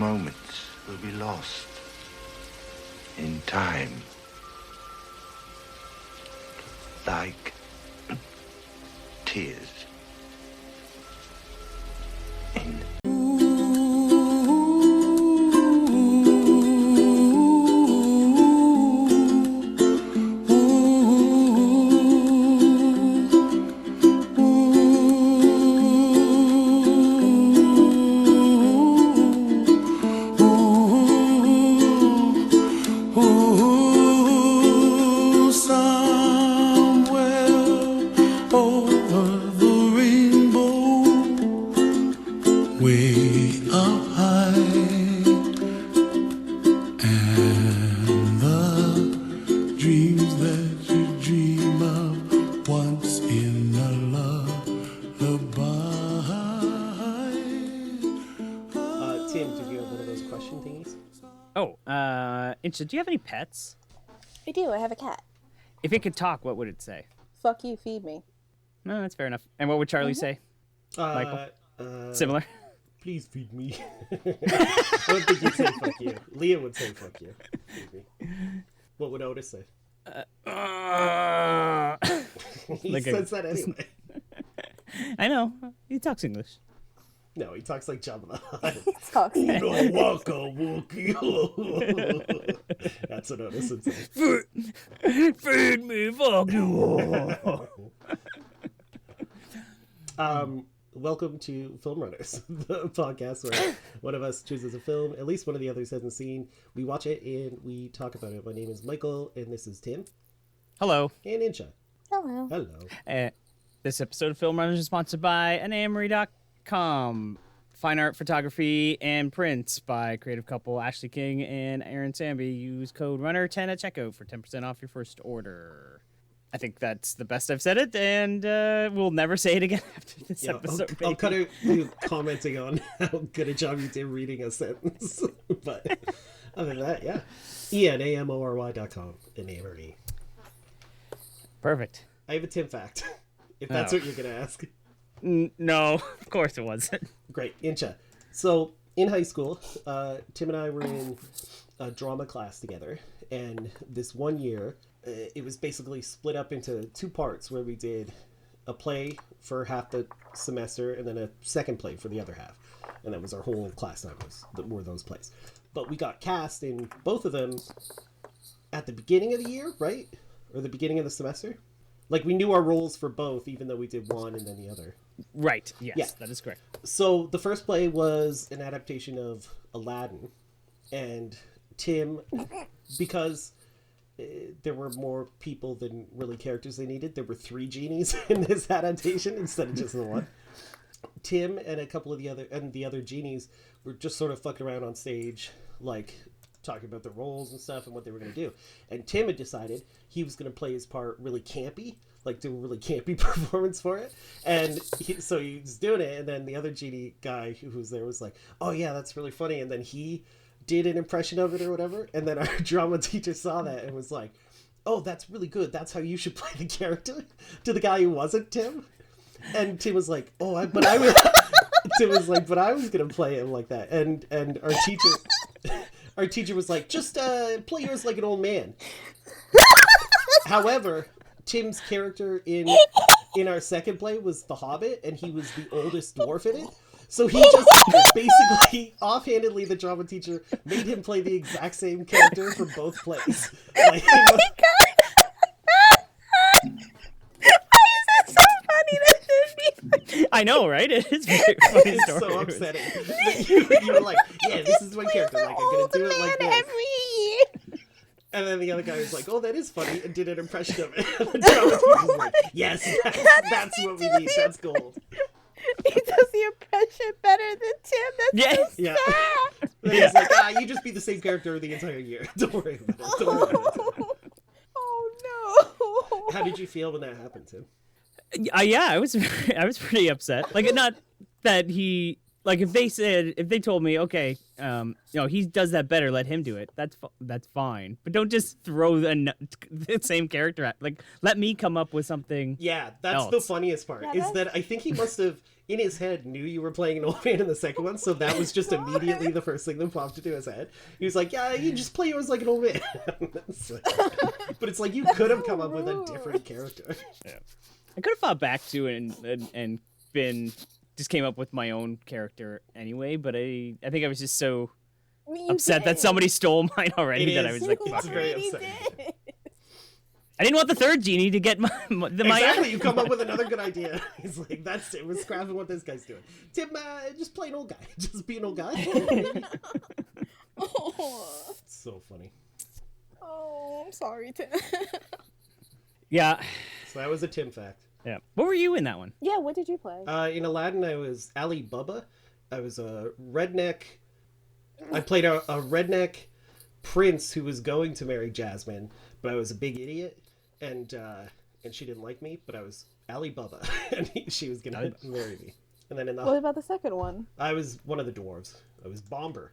moments will be lost in time. Like tears in Do you have any pets? I do. I have a cat. If it could talk, what would it say? Fuck you, feed me. No, that's fair enough. And what would Charlie say? Michael? Similar? Please feed me. I don't think you'd say fuck you. Leah would say fuck you. Feed me. What would Otis say? He like says that anyway. I know. He talks English. No, he talks like Jabba the Hutt. Talks. Waka wookie. That's what Otis would say. Feed me, fuck you. Welcome to Film Runners, the podcast where one of us chooses a film, at least one of the others hasn't seen. We watch it and we talk about it. My name is Michael, and this is Tim. Hello. And Incha. Hello. Hello. This episode of Film Runners is sponsored by anamory.com. Fine art, photography, and prints by creative couple Ashley King and Aaron Samby. Use code RUNNER10 at checkout for 10% off your first order. I think that's the best I've said it, and we'll never say it again after this episode. I'll cut out you commenting on how good a job you did reading a sentence. But other than that, yeah. ENAMORY.com. Enamory. Perfect. I have a Tim fact, if that's what you're going to ask. No, of course it wasn't. Great. Incha. So, in high school, Tim and I were in a drama class together. And this one year, it was basically split up into two parts where we did a play for half the semester and then a second play for the other half. And that was our whole class time were those plays. But we got cast in both of them at the beginning of the year, right? Or the beginning of the semester? Like, we knew our roles for both, even though we did one and then the other. Right. Yes, yeah. That is correct. So the first play was an adaptation of Aladdin. And Tim, because there were more people than really characters they needed, there were 3 genies in this adaptation instead of just the one. Tim and a couple of the other genies were just sort of fucking around on stage, like talking about their roles and stuff and what they were going to do. And Tim had decided he was going to play his part really campy, like do a really campy performance for it. And so he was doing it, and then the other genie guy who was there was like, oh yeah, that's really funny. And then he did an impression of it or whatever. And then our drama teacher saw that and was like, oh, that's really good. That's how you should play the character, to the guy who wasn't Tim. And Tim was like, oh, Tim was like, but I was going to play him like that. And our teacher was like, just play yours like an old man. However, Tim's character in our second play was the Hobbit, and he was the oldest dwarf in it. So he just basically, offhandedly, the drama teacher made him play the exact same character for both plays. Like, Oh my god! Why is that so funny? That should be funny. I know, right? It is very funny it's story. so upsetting. You were like, yeah, this is my character. Like, I'm going to do it like this. Every year. And then the other guy was like, oh, that is funny, and did an impression of it. And the drama teacher was like, yes, that's what we need. That's gold. He does the impression better than Tim. That's so Yeah. sad. And he's like, you just be the same character the entire year. Don't worry about it. Don't worry about it. Oh no. How did you feel when that happened, Tim? Yeah, I was pretty upset. Like, not that he like if they told me, okay, he does that better, let him do it. That's fine. But don't just throw the same character at. Like, let me come up with something. Yeah, that's else. the funniest part. Is that I think he must have in his head knew you were playing an old man in the second one, so that was just immediately the first thing that popped into his head. He was like, "Yeah, you just play yours like an old man." But it's like you could have come up with a different character. Yeah. I could have fought back to it and been just came up with my own character anyway, but I think I was just so upset that somebody stole mine already that I was like, it's very upsetting. I didn't want the third genie to get my exactly. You come up with another good idea. He's like, that's it. We're scrapping what this guy's doing. Tim, just play an old guy. Just be an old guy. Oh. It's so funny. Oh, I'm sorry, Tim. Yeah. So that was a Tim fact. Yeah. What were you in that one? Yeah, what did you play? In Aladdin, I was Ali Baba. I was a redneck. I played a redneck prince who was going to marry Jasmine, but I was a big idiot, and she didn't like me. But I was Ali Baba, and she was gonna marry me. And then What about the second one? I was one of the dwarves. I was Bomber.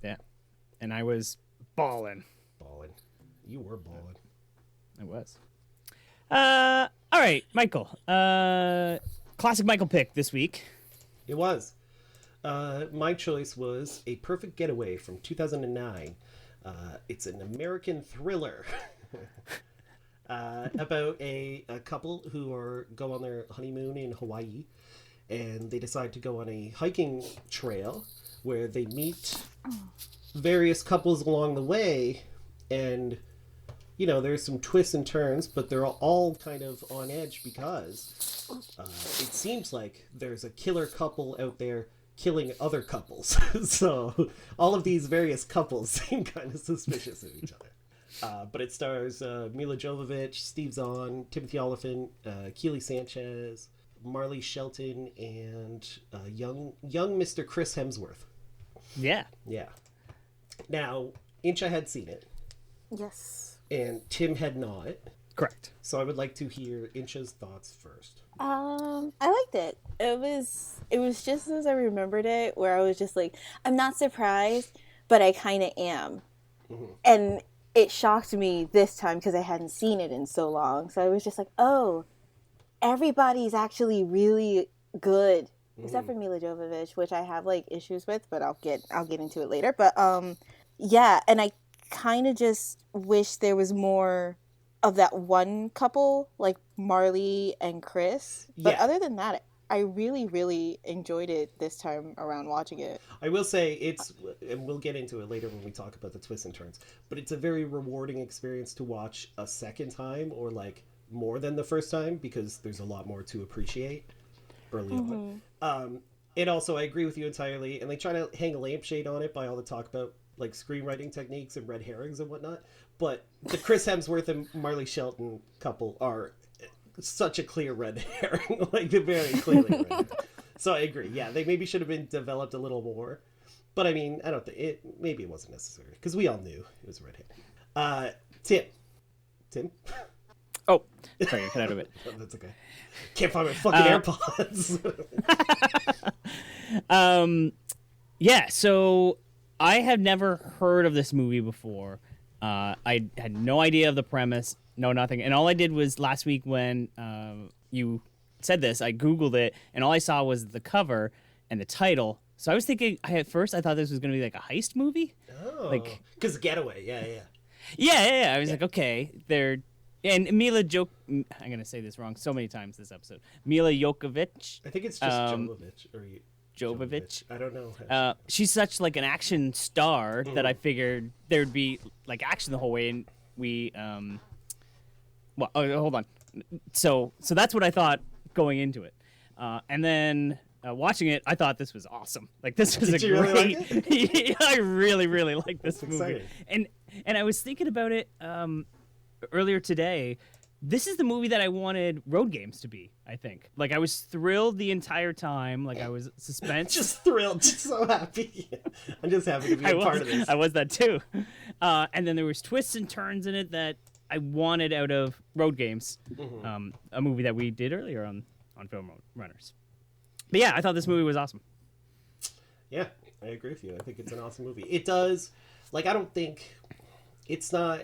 Yeah. And I was ballin'. Ballin'. You were ballin'. I was. All right, Michael. Classic Michael pick this week. It was. My choice was A Perfect Getaway from 2009. It's an American thriller about a couple who go on their honeymoon in Hawaii, and they decide to go on a hiking trail where they meet various couples along the way, and there's some twists and turns, but they're all kind of on edge because it seems like there's a killer couple out there killing other couples. So all of these various couples seem kind of suspicious of each other. But it stars Milla Jovovich, Steve Zahn, Timothy Olyphant, Kiele Sanchez, Marley Shelton, and young Mr. Chris Hemsworth. Yeah. Yeah. Now, Incha had seen it. Yes. And Tim had not. Correct. So I would like to hear Incha's thoughts first. I liked it. It was just as I remembered it, where I was just like, I'm not surprised, but I kind of am. Mm-hmm. And it shocked me this time because I hadn't seen it in so long. So I was just like, oh, everybody's actually really good, except for Milla Jovovich, which I have like issues with, but I'll get into it later. But yeah, and I kind of just wish there was more of that one couple, like Marley and Chris. But other than that, I really, really enjoyed it this time around watching it. I will say and we'll get into it later when we talk about the twists and turns, but it's a very rewarding experience to watch a second time, or like more than the first time, because there's a lot more to appreciate early on. And also, I agree with you entirely, and they try to hang a lampshade on it by all the talk about like screenwriting techniques and red herrings and whatnot, but the Chris Hemsworth and Marley Shelton couple are such a clear red herring, like very clearly red herring. So I agree. Yeah, they maybe should have been developed a little more, but I mean, I don't think maybe it wasn't necessary because we all knew it was a red herring. Tim. Oh, sorry, I cut out of it. Oh, that's okay. Can't find my fucking AirPods. Yeah. So I have never heard of this movie before. I had no idea of the premise, no nothing. And all I did was last week when you said this, I Googled it, and all I saw was the cover and the title. So I was thinking, at first I thought this was going to be like a heist movie. Oh, like because Getaway, yeah. I was like, okay, and Milla I'm going to say this wrong so many times this episode. Milla Jovovich. I think it's just Jovovich or Jovovich. I don't know. She's such like an action star that I figured there would be like action the whole way, and we hold on. So that's what I thought going into it, and then watching it, I thought this was awesome. Like this was Did you really like it? I really like this movie. Exciting. And I was thinking about it earlier today. This is the movie that I wanted Road Games to be, I think. Like, I was thrilled the entire time. Like, I was suspense. Just thrilled. Just so happy. I'm just happy to be a part of this. I was that, too. And then there was twists and turns in it that I wanted out of Road Games, a movie that we did earlier on Film Runners. But, yeah, I thought this movie was awesome. Yeah, I agree with you. I think it's an awesome movie. It does, like, I don't think it's not,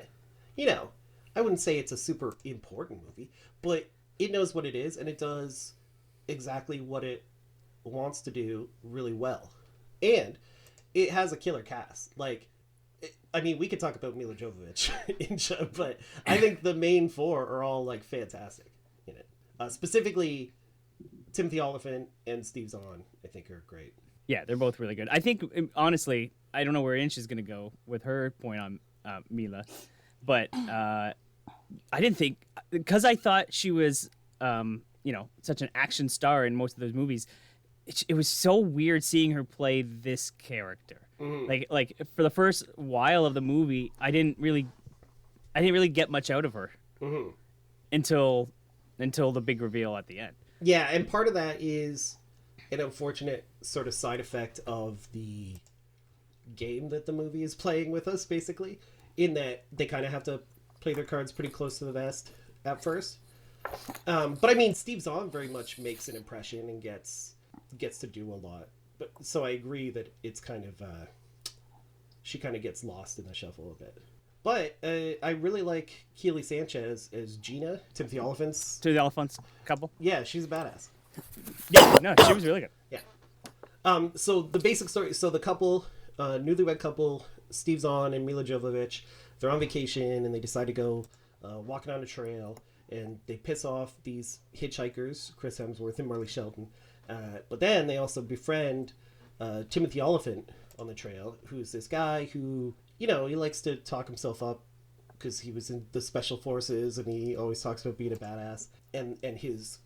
you know, I wouldn't say it's a super important movie, but it knows what it is and it does exactly what it wants to do really well. And it has a killer cast. Like, I mean, we could talk about Milla Jovovich, but I think the main four are all like fantastic in it. Specifically, Timothy Olyphant and Steve Zahn, I think, are great. Yeah, they're both really good. I think, honestly, I don't know where Inch is going to go with her point on Milla, but I didn't think, because I thought she was, such an action star in most of those movies. It was so weird seeing her play this character. Mm-hmm. Like for the first while of the movie, I didn't really get much out of her mm-hmm. until the big reveal at the end. Yeah, and part of that is an unfortunate sort of side effect of the game that the movie is playing with us, basically, in that they kind of have to play their cards pretty close to the vest at first. But I mean, Steve Zahn very much makes an impression and gets to do a lot. But so I agree that it's kind of she kind of gets lost in the shuffle a bit. But I really like Kiele Sanchez as Gina, Timothy Olyphant's couple. Yeah, she's a badass. Yeah, no, she was really good. Yeah. So the basic story. So the couple, newlywed couple, Steve Zahn and Milla Jovovich, they're on vacation and they decide to go walking on a trail, and they piss off these hitchhikers, Chris Hemsworth and Marley Shelton. But then they also befriend Timothy Olyphant on the trail, who's this guy who, he likes to talk himself up because he was in the special forces and he always talks about being a badass. And his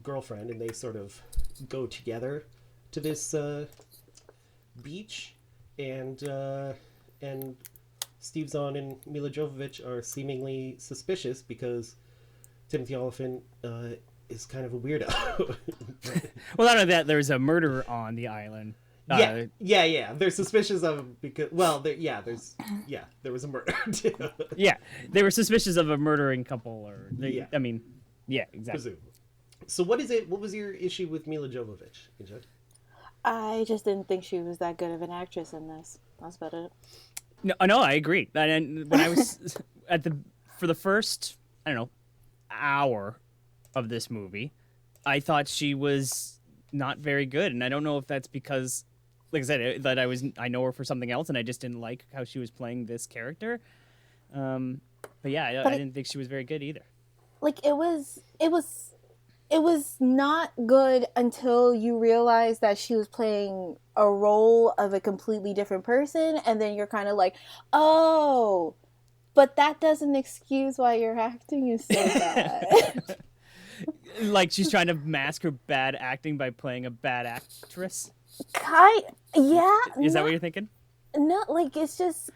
girlfriend, and they sort of go together to this beach, and Steve Zahn and Milla Jovovich are seemingly suspicious because Timothy Olyphant is kind of a weirdo. Well, not only that, there's a murder on the island. Yeah. They're suspicious of him because, there was a murder too. Yeah, they were suspicious of a murdering couple, exactly. Presumably. So what was your issue with Milla Jovovich, AJ? I just didn't think she was that good of an actress in this. That's about it. No, I agree. And when I was for the first, hour of this movie, I thought she was not very good, and I don't know if that's because, like I said, that I know her for something else, and I just didn't like how she was playing this character. But yeah, I didn't think she was very good either. Like it was not good until you realize that she was playing a role of a completely different person, and then you're kind of like, oh, but that doesn't excuse why your acting is so bad. Like she's trying to mask her bad acting by playing a bad actress? Yeah. Is that what you're thinking? No, like it's just,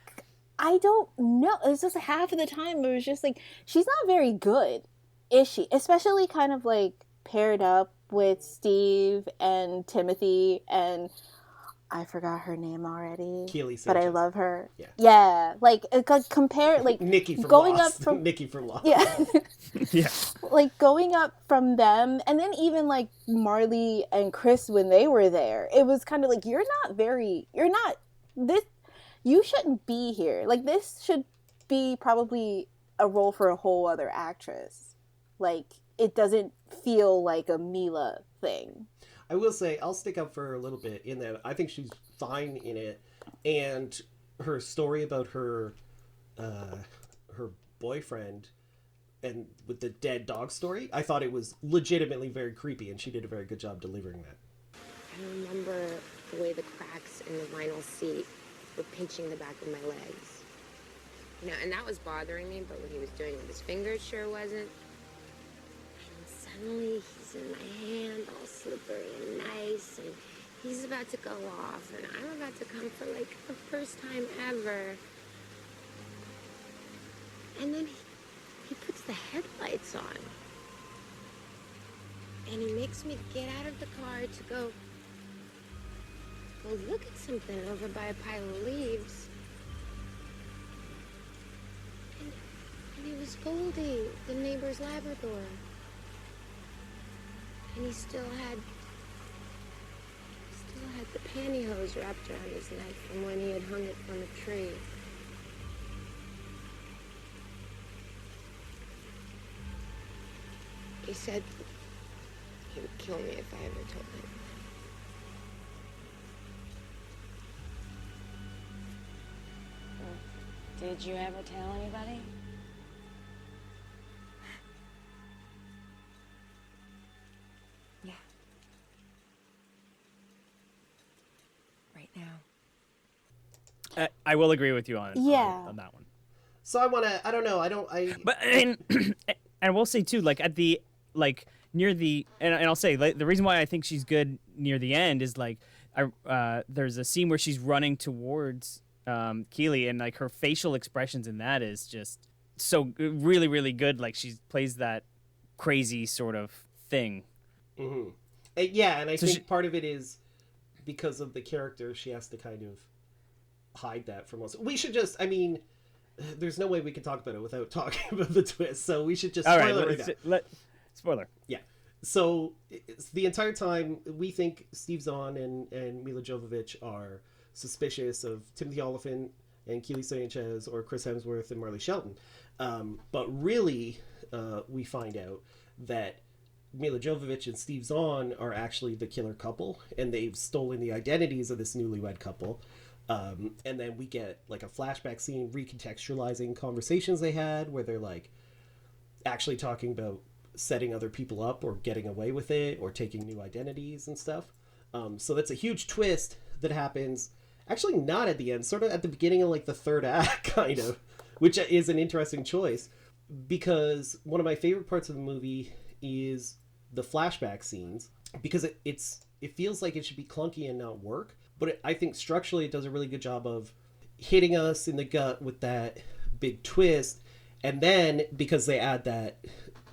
I don't know. It's just half of the time it was just like, she's not very good, is she? Especially kind of like paired up with Steve and Timothy, and I forgot her name already. Kiele Sanchez. But I love her. Yeah. Like compare like Nikki from going Lost. up from Nikki from Lost. Yeah. Yeah. Like going up from them, and then even like Marley and Chris when they were there, it was kind of like, you shouldn't be here. Like this should be probably a role for a whole other actress. Like it doesn't feel like a Milla thing. I will say, I'll stick up for her a little bit in that I think she's fine in it, and her story about her boyfriend and with the dead dog story, I thought it was legitimately very creepy, and she did a very good job delivering that. I remember the way the cracks in the vinyl seat were pinching the back of my legs. And that was bothering me, but what he was doing with his fingers sure wasn't. And suddenly he's in my hand, all slippery and nice, and he's about to go off, and I'm about to come for like the first time ever. And then he puts the headlights on. And he makes me get out of the car to go look at something over by a pile of leaves. And he was Goldie, the neighbor's Labrador. And he still Still had the pantyhose wrapped around his neck from when he had hung it from a tree. He said he would kill me if I ever told him. Did you ever tell anybody? Yeah. Right now. I will agree with you on that one. So I want to. I don't know. But and I will say too, like at the near the and I'll say like, the reason why I think she's good near the end is like there's a scene where she's running towards Kiele, and like her facial expressions in that is just so really really good. Like she plays that crazy sort of thing. Mm-hmm. And I think part of it is because of the character, she has to kind of hide that from us. We should just. I mean, there's no way we can talk about it without talking about the twist. So we should just spoil it right now. Spoiler. Yeah. So the entire time we think Steve Zahn and Milla Jovovich are suspicious of Timothy Olyphant and Kiele Sanchez or Chris Hemsworth and Marley Shelton. But really, we find out that Milla Jovovich and Steve Zahn are actually the killer couple, and they've stolen the identities of this newlywed couple. And then we get like a flashback scene recontextualizing conversations they had where they're like actually talking about setting other people up or getting away with it or taking new identities and stuff. So that's a huge twist that happens actually not at the end, sort of at the beginning of like the third act kind of, which is an interesting choice because one of my favorite parts of the movie is the flashback scenes because it feels like it should be clunky and not work. But I think structurally it does a really good job of hitting us in the gut with that big twist. And then because they add that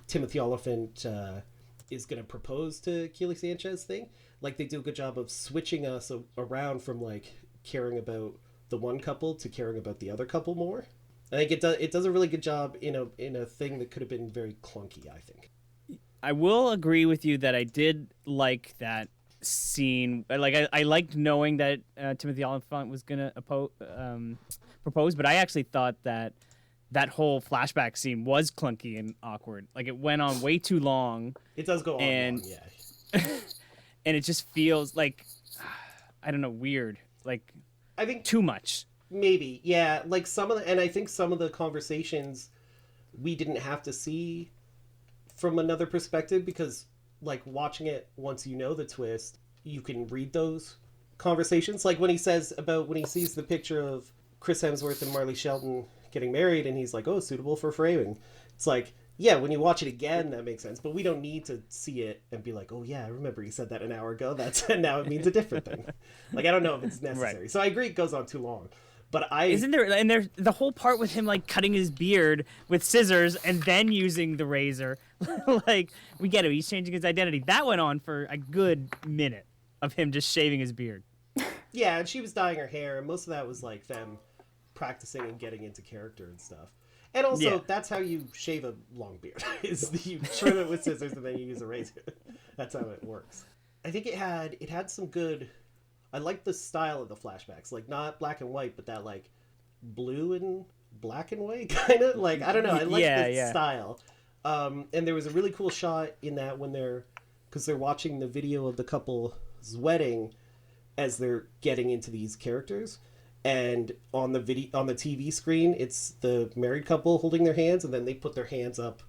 Timothy Olyphant is going to propose to Kiele Sanchez thing, like they do a good job of switching us around from like caring about the one couple to caring about the other couple more. I think it does a really good job in a thing that could have been very clunky, I think. I will agree with you that I did like that scene. Like I liked knowing that Timothy Olyphant was gonna propose, but I actually thought that whole flashback scene was clunky and awkward. Like it went on way too long. It does go on long, yeah. And it just feels like I don't know, weird. Like I think too much. Maybe, yeah. Like and I think some of the conversations we didn't have to see from another perspective because like watching it once you know the twist, you can read those conversations. Like when he sees the picture of Chris Hemsworth and Marley Shelton getting married and he's like, oh, suitable for framing. It's like, yeah, when you watch it again, that makes sense. But we don't need to see it and be like, oh yeah, I remember he said that an hour ago. Now it means a different thing. Like, I don't know if it's necessary. Right. So I agree it goes on too long. But isn't there, and there's the whole part with him like cutting his beard with scissors and then using the razor. Like, we get it, he's changing his identity. That went on for a good minute of him just shaving his beard. Yeah, and she was dyeing her hair, and most of that was like them practicing and getting into character and stuff. And also, that's how you shave a long beard, is you trim it with scissors and then you use a razor. That's how it works. I think it had some good... I like the style of the flashbacks, like not black and white, but that like blue and black and white kind of like, I don't know. I like the style. And there was a really cool shot in that when because they're watching the video of the couple's wedding as they're getting into these characters. And on the TV screen, it's the married couple holding their hands, and then they put their hands up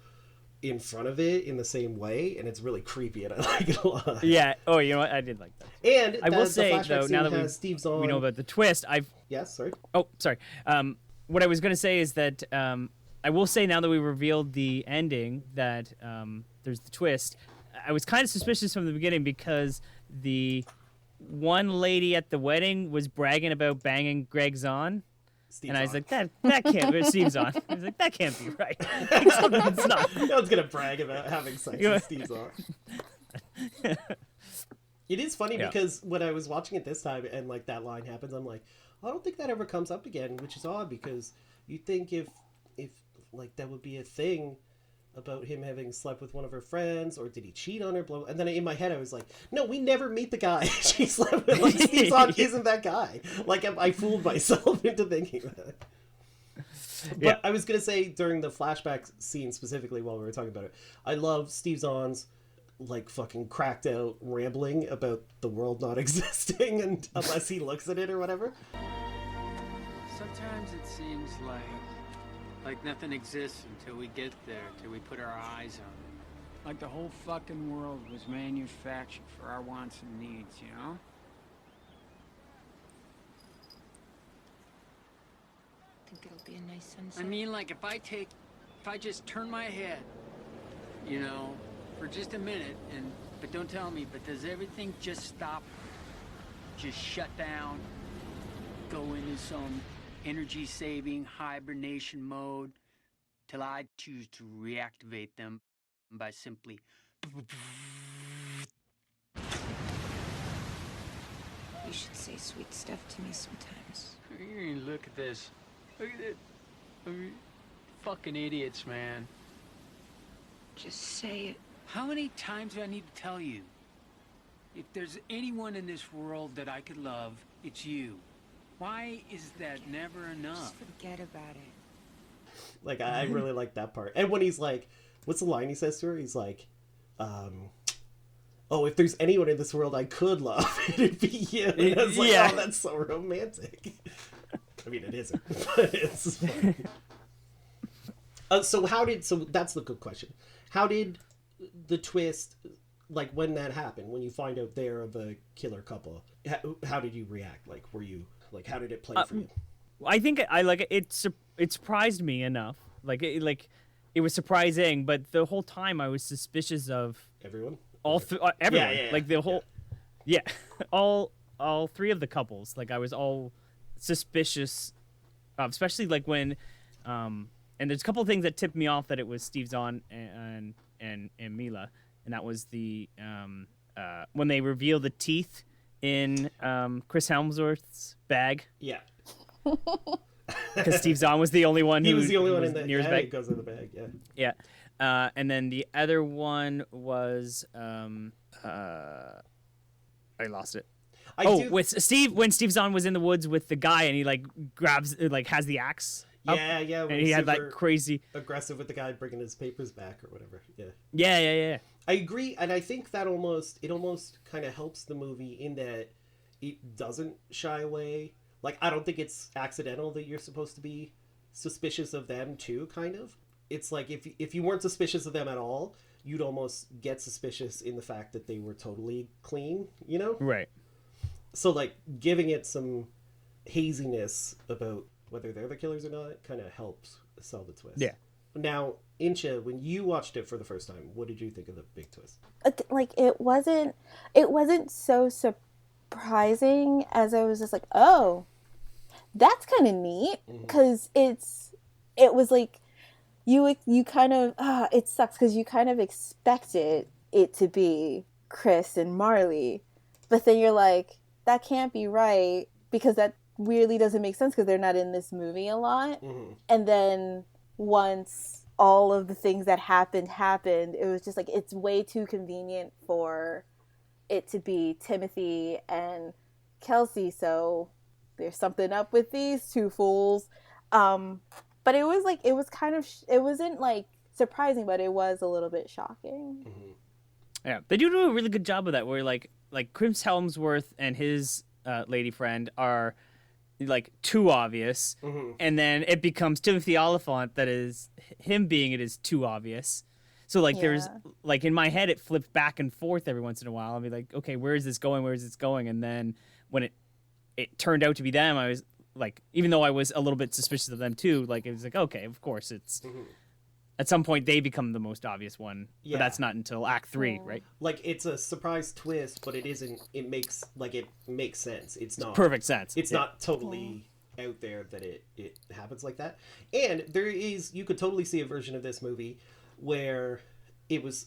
in front of it in the same way, and it's really creepy, and I like it a lot. Yeah. Oh, you know what? I did like that. And I will say though, now that we know about the twist, Yes, sorry. Oh, sorry. What I was going to say is that I will say now that we revealed the ending that there's the twist. I was kind of suspicious from the beginning because the one lady at the wedding was bragging about banging Greg Zahn. Steve and Zahn. I was like, that can't be Steve Zahn. I was like, that can't be right. It's not. No one's gonna brag about having sex with Steve Zahn. It is funny because when I was watching it this time and like that line happens, I'm like, I don't think that ever comes up again, which is odd because you'd think if like that would be a thing about him having slept with one of her friends, or did he cheat on her? And then in my head I was like, no, we never meet the guy she slept with. Like, Steve Zahn isn't that guy. Like, I fooled myself into thinking that. But I was going to say, during the flashback scene specifically, while we were talking about it, I love Steve Zahn's like fucking cracked out rambling about the world not existing and unless he looks at it or whatever. Sometimes it seems like nothing exists until we get there, till we put our eyes on it. Like the whole fucking world was manufactured for our wants and needs, you know? Think it'll be a nice sunset. I mean, like, if I just turn my head, you know, for just a minute, but don't tell me, but does everything just stop? Just shut down? Go into some energy-saving hibernation mode till I choose to reactivate them by simply... You should say sweet stuff to me sometimes. Look at this. Look at it. Fucking idiots, man. Just say it. How many times do I need to tell you? If there's anyone in this world that I could love, it's you. Why is that never enough? Just forget about it. Like, I really like that part. And when he's like, what's the line he says to her? He's like, oh, if there's anyone in this world I could love, it'd be you. And I was like, oh, that's so romantic. I mean, it isn't, but it's funny. So that's the good question. How did the twist, like, when that happened, when you find out they're the killer couple, how did you react? Like, were you, like, how did it play for you? I think I like it. It surprised me enough. It was surprising, but the whole time I was suspicious of everyone. Everyone. Yeah. Like the whole, all three of the couples. Like, I was all suspicious, especially like when, and there's a couple of things that tipped me off that it was Steve Zahn and Milla, and that was the when they reveal the teeth in Chris Hemsworth's bag. Yeah. Because Steve Zahn was the only one. He was the only one in the near his bag. It goes in the bag. Yeah. Yeah. And then the other one was I lost it. With Steve, when Steve Zahn was in the woods with the guy and he like grabs, like has the axe. Yeah. And he had like crazy aggressive with the guy bringing his papers back or whatever. Yeah. Yeah. I agree, and I think that it almost kind of helps the movie in that it doesn't shy away. Like, I don't think it's accidental that you're supposed to be suspicious of them too. Kind of. It's like if you weren't suspicious of them at all, you'd almost get suspicious in the fact that they were totally clean. You know. Right. So, like, giving it some haziness about whether they're the killers or not kind of helps sell the twist. Yeah. Now, Incha, when you watched it for the first time, what did you think of the big twist? Like, it wasn't so surprising as I was just like, oh, that's kind of neat, because it was like you kind of it sucks because you kind of expected it to be Chris and Marley, but then you're like, that can't be right because that weirdly doesn't make sense because they're not in this movie a lot. And then once all of the things that happened, it was just like, it's way too convenient for it to be Timothy and Kelsey, so there's something up with these two fools. But it was like, it was kind of, it wasn't like surprising, but it was a little bit shocking. Yeah, they do a really good job of that, where like Chris Hemsworth and his lady friend are like too obvious, and then it becomes Timothy Olyphant that is him being it is too obvious. So like there's like in my head it flipped back and forth every once in a while. I'll be like, okay, where is this going? Where is this going? And then when it turned out to be them, I was like, even though I was a little bit suspicious of them too, like it was like, okay, of course it's. At some point, they become the most obvious one, but that's not until Act 3, right? Like, it's a surprise twist, but it isn't. It makes sense. It's not perfect sense. It's not totally out there that it happens like that. And you could totally see a version of this movie where it was,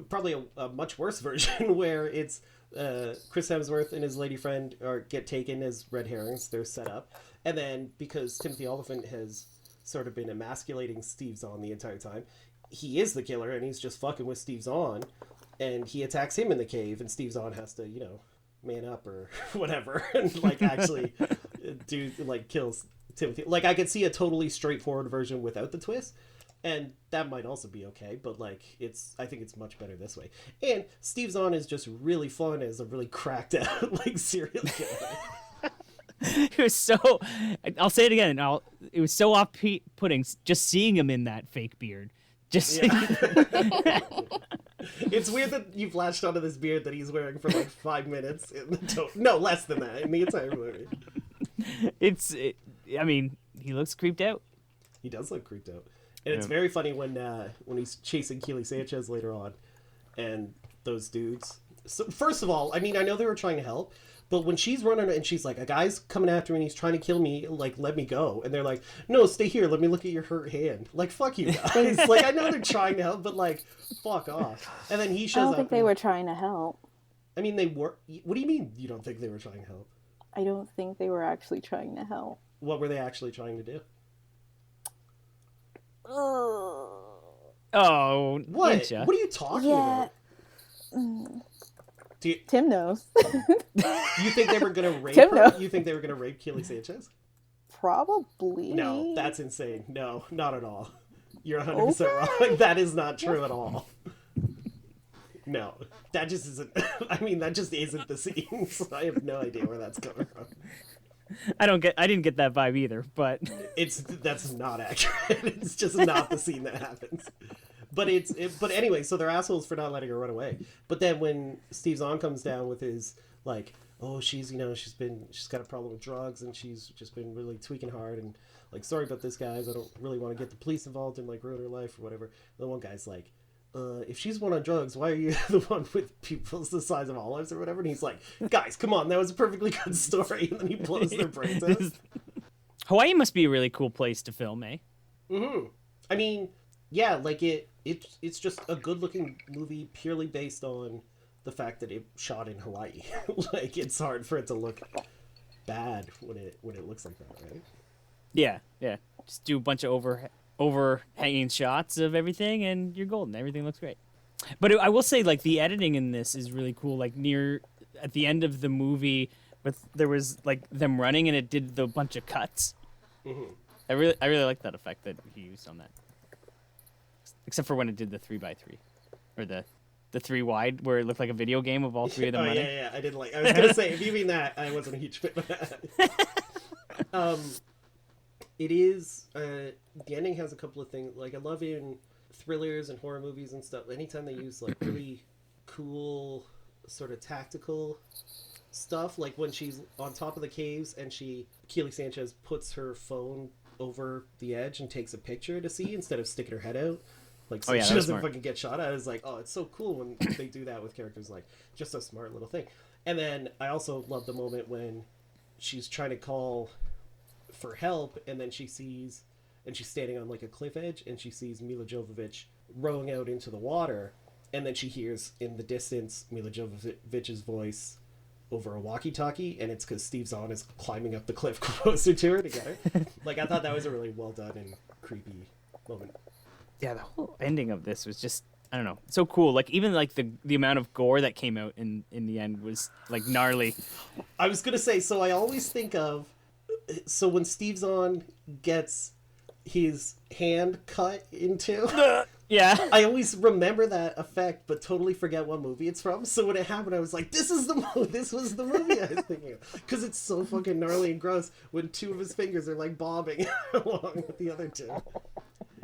probably a much worse version where it's Chris Hemsworth and his lady friend get taken as red herrings. They're set up, and then because Timothy Olyphant has sort of been emasculating Steve Zahn the entire time, he is the killer and he's just fucking with Steve Zahn, and he attacks him in the cave, and Steve Zahn has to, man up or whatever, and like actually kills Timothy. Like, I could see a totally straightforward version without the twist, and that might also be okay, but like I think it's much better this way. And Steve Zahn is just really fun as a really cracked out like serial killer. It was so, I'll say it again, it was so off-putting just seeing him in that fake beard. It's weird that you've latched onto this beard that he's wearing for like 5 minutes. No, less than that in the entire movie. I mean, he looks creeped out. He does look creeped out. And it's very funny when he's chasing Kiele Sanchez later on, and those dudes. So first of all, I mean, I know they were trying to help, but when she's running and she's like, a guy's coming after me and he's trying to kill me, like, let me go. And they're like, no, stay here. Let me look at your hurt hand. Like, fuck you guys. Like, I know they're trying to help, but like, fuck off. And then he shows up. I don't think they were trying to help. I mean, they were. What do you mean you don't think they were trying to help? I don't think they were actually trying to help. What were they actually trying to do? Oh, what? Ninja. What are you talking about? Tim knows. You think they were gonna rape Tim her? knows. You think they were gonna rape Kiele Sanchez? Probably. No, that's insane. No, not at all. You're 100% wrong. That is not true at all. No, that just isn't. I mean, that just isn't the scene. So I have no idea where that's coming from. I didn't get that vibe either, but that's not accurate. It's just not the scene that happens. But but anyway, so they're assholes for not letting her run away. But then when Steve Zahn comes down with his like, oh, she's got a problem with drugs and she's just been really tweaking hard and like, sorry about this, guys. I don't really want to get the police involved and like ruin her life or whatever. The one guy's like, if she's one on drugs, why are you the one with pupils the size of olives or whatever? And he's like, guys, come on, that was a perfectly good story. And then he blows their brains out. Hawaii must be a really cool place to film, eh? Mm-hmm. I mean, yeah, like it's just a good-looking movie purely based on the fact that it shot in Hawaii. Like, it's hard for it to look bad when it looks like that, right? Yeah. Just do a bunch of overhanging shots of everything, and you're golden. Everything looks great. But I will say, like, the editing in this is really cool. Like, at the end of the movie, there was like them running, and it did the bunch of cuts. Mm-hmm. I really like that effect that he used on that. Except for when it did the 3x3, or the 3 wide, where it looked like a video game of all three of them running. Yeah, I didn't like. I was gonna say, if you mean that, I wasn't a huge fan of that. It is. The ending has a couple of things. Like, I love in thrillers and horror movies and stuff. Anytime they use like really cool, sort of tactical stuff, like when she's on top of the caves and Kiele Sanchez puts her phone over the edge and takes a picture to see instead of sticking her head out. Like, so she doesn't fucking get shot at. It's like, oh, it's so cool when they do that with characters. Like, just a smart little thing. And then I also love the moment when she's trying to call for help, and then she's standing on like a cliff edge, and she sees Milla Jovovich rowing out into the water, and then she hears in the distance Milla Jovovich's voice over a walkie-talkie, and it's because Steve Zahn is climbing up the cliff closer to her to get her. Like, I thought that was a really well done and creepy moment. Yeah, the whole ending of this was just, I don't know, so cool. Like, even like the amount of gore that came out in the end was like gnarly. I was gonna say, so I always think of, so when Steve Zahn gets his hand cut into, yeah, I always remember that effect, but totally forget what movie it's from. So when it happened, I was like, this was the movie I was thinking of, because it's so fucking gnarly and gross when two of his fingers are like bobbing along with the other two.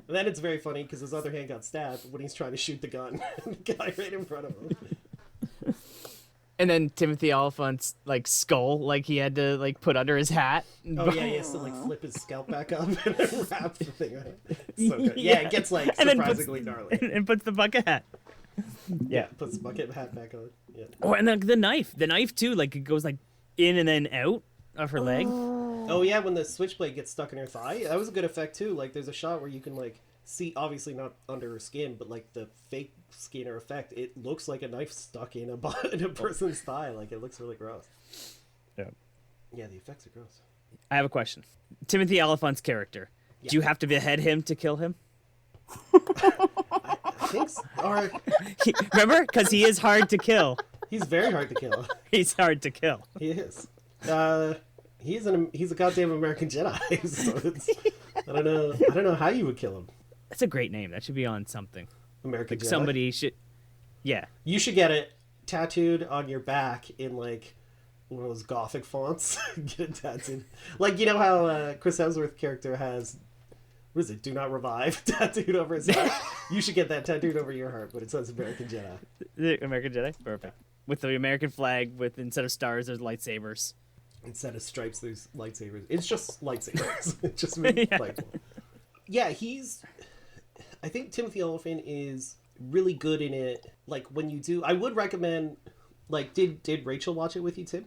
And then it's very funny because his other hand got stabbed when he's trying to shoot the gun. The guy right in front of him. And then Timothy Olyphant's like skull, like he had to like put under his hat. Oh yeah, he has to like flip his scalp back up and then wrap the thing on it. So good. Yeah, it gets like surprisingly gnarly. And puts the bucket hat. Yeah, puts the bucket hat back on. Yeah. Oh, and then the knife too, like it goes like in and then out of her leg. Oh yeah, when the switchblade gets stuck in her thigh, that was a good effect too. Like, there's a shot where you can like see, obviously not under her skin, but like the fake skin or effect, it looks like a knife stuck in a person's thigh. Like, it looks really gross. Yeah. Yeah, the effects are gross. I have a question. Timothy Olyphant's character. Yeah. Do you have to behead him to kill him? I think, or Remember? Because he is hard to kill. he's very hard to kill. He's hard to kill. He is. He's a goddamn American Jedi. So I don't know how you would kill him. That's a great name. That should be on something. American Like Jedi. somebody should. Yeah. You should get it tattooed on your back in like one of those gothic fonts. Get it tattooed. Like, you know how Chris Hemsworth's character has, what is it, Do Not Revive tattooed over his heart? You should get that tattooed over your heart, but it says American Jedi. The American Jedi? Perfect. With the American flag, with instead of stars, there's lightsabers. Instead of stripes, there's lightsabers. It's just lightsabers. It just means like, yeah, I think Timothy Olyphant is really good in it. Like, when you do, I would recommend, like, did Rachel watch it with you, Tim?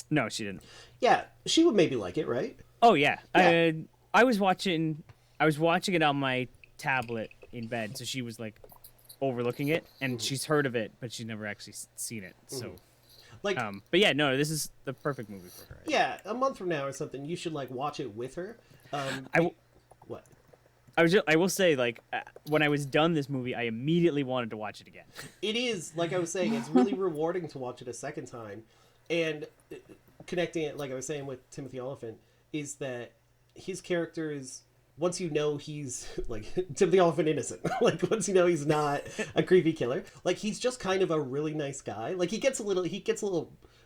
No, she didn't. Yeah, she would maybe like it, right? Oh yeah. Yeah. I was watching it on my tablet in bed, so she was like overlooking it, and she's heard of it, but she's never actually seen it. So, Like, but yeah, no, this is the perfect movie for her. yeah, a month from now or something, you should like watch it with her. What? I will say, like, when I was done this movie, I immediately wanted to watch it again. It is, like I was saying, it's really rewarding to watch it a second time. And connecting it, like I was saying with Timothy Olyphant, is that his character is, once you know he's, like, Timothy Olyphant innocent, like, once you know he's not a creepy killer, like, he's just kind of a really nice guy. Like, he gets a little,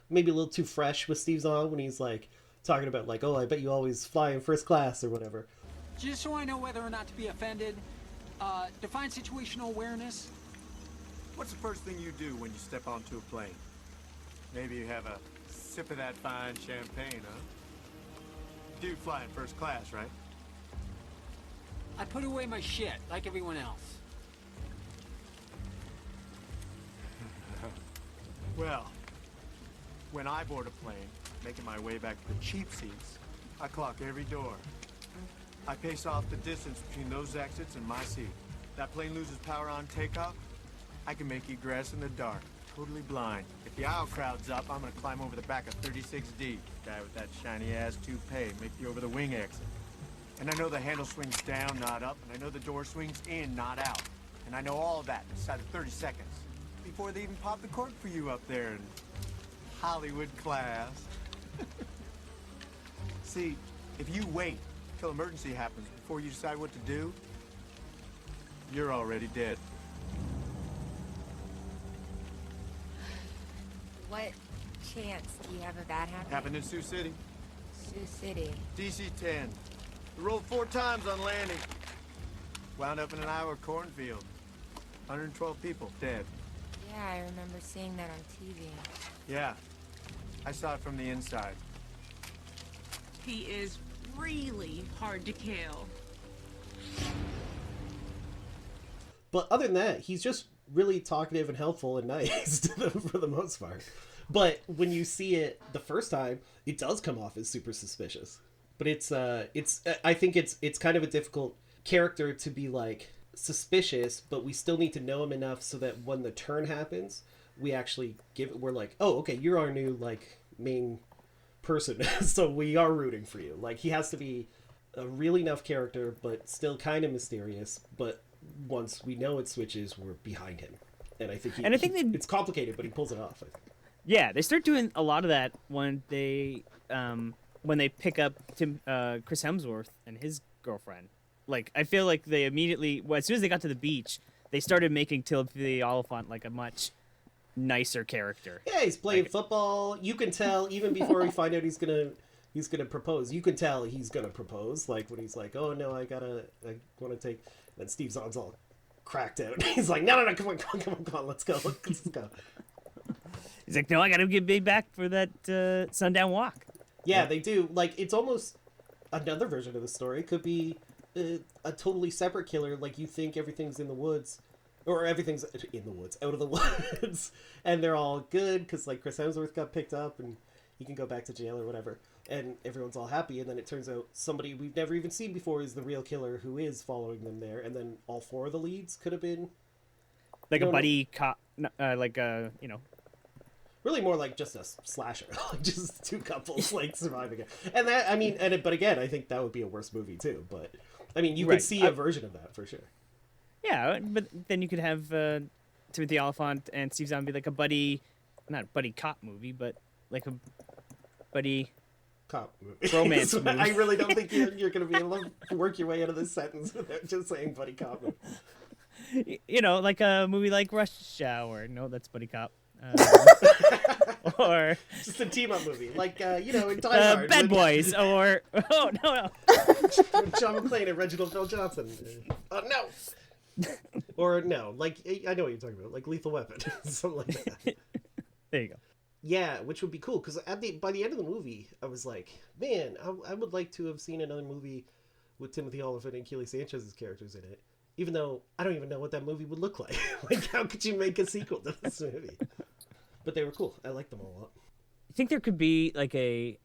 maybe a little too fresh with Steve Zahn when he's, like, talking about, like, oh, I bet you always fly in first class or whatever. Just so I know whether or not to be offended, define situational awareness. What's the first thing you do when you step onto a plane? Maybe you have a sip of that fine champagne, huh? You do fly in first class, right? I put away my shit like everyone else. Well, when I board a plane, making my way back to the cheap seats, I clock every door. I pace off the distance between those exits and my seat. That plane loses power on takeoff, I can make egress in the dark, totally blind. If the aisle crowd's up, I'm gonna climb over the back of 36D. Guy with that shiny-ass toupee, make the over-the-wing exit. And I know the handle swings down, not up, and I know the door swings in, not out. And I know all of that inside of 30 seconds. Before they even pop the cork for you up there in Hollywood class. See, if you wait till emergency happens before you decide what to do, you're already dead. What chance do you have of that happening? Happened in Sioux City. Sioux City. DC-10. We rolled 4 times on landing. Wound up in an Iowa cornfield. 112 people dead. Yeah, I remember seeing that on TV. Yeah. I saw it from the inside. He is really hard to kill. But other than that, he's just really talkative and helpful and nice to them for the most part. But when you see it the first time, it does come off as super suspicious. But I think it's kind of a difficult character to be like suspicious, but we still need to know him enough so that when the turn happens, we're like, oh, okay, you're our new like main person. So we are rooting for you. Like, he has to be a really enough character, but still kind of mysterious. But once we know it switches, we're behind him. And I think it's complicated, but he pulls it off. I think. Yeah, they start doing a lot of that when they pick up Chris Hemsworth and his girlfriend. Like, I feel like they immediately, as soon as they got to the beach, they started making Timothy Olyphant like a much nicer character. Yeah, he's playing football. You can tell even before we find out he's gonna propose. You can tell he's gonna propose. Like when he's like, "Oh no, I want to take." And Steve Zahn's all cracked out. He's like, "No, come on, let's go." He's like, "No, I gotta get Big back for that sundown walk." Yeah, they do. Like, it's almost another version of the story. It could be a totally separate killer. Like, you think everything's in the woods. Or everything's in the woods, out of the woods. And they're all good because, like, Chris Hemsworth got picked up and he can go back to jail or whatever. And everyone's all happy. And then it turns out somebody we've never even seen before is the real killer who is following them there. And then all 4 of the leads could have been... Like a buddy cop, Really more like just a slasher. Like, just 2 couples, like, surviving it. And that, I mean, but again, I think that would be a worse movie, too. But, I mean, you could see a version of that, for sure. Yeah, but then you could have Timothy Olyphant and Steve Zahn be like a buddy, not a buddy cop movie, but like a buddy cop movie. romance So movie. I really don't think you're going to be able to work your way out of this sentence without just saying buddy cop movie. You know, like a movie like Rush Hour. No, that's buddy cop. Or just a team-up movie, like in Die Hard. Bad Boys, or no. John McClane and Reginald Phil Johnson. No. Or no, like I know what you're talking about, like Lethal Weapon, something like that. There you go. Yeah, which would be cool because by the end of the movie, I was like, man, I would like to have seen another movie with Timothy Olyphant and Kiele Sanchez's characters in it. Even though I don't even know what that movie would look like. Like, how could you make a sequel to this movie? But they were cool. I liked them all a lot. I think there could be like a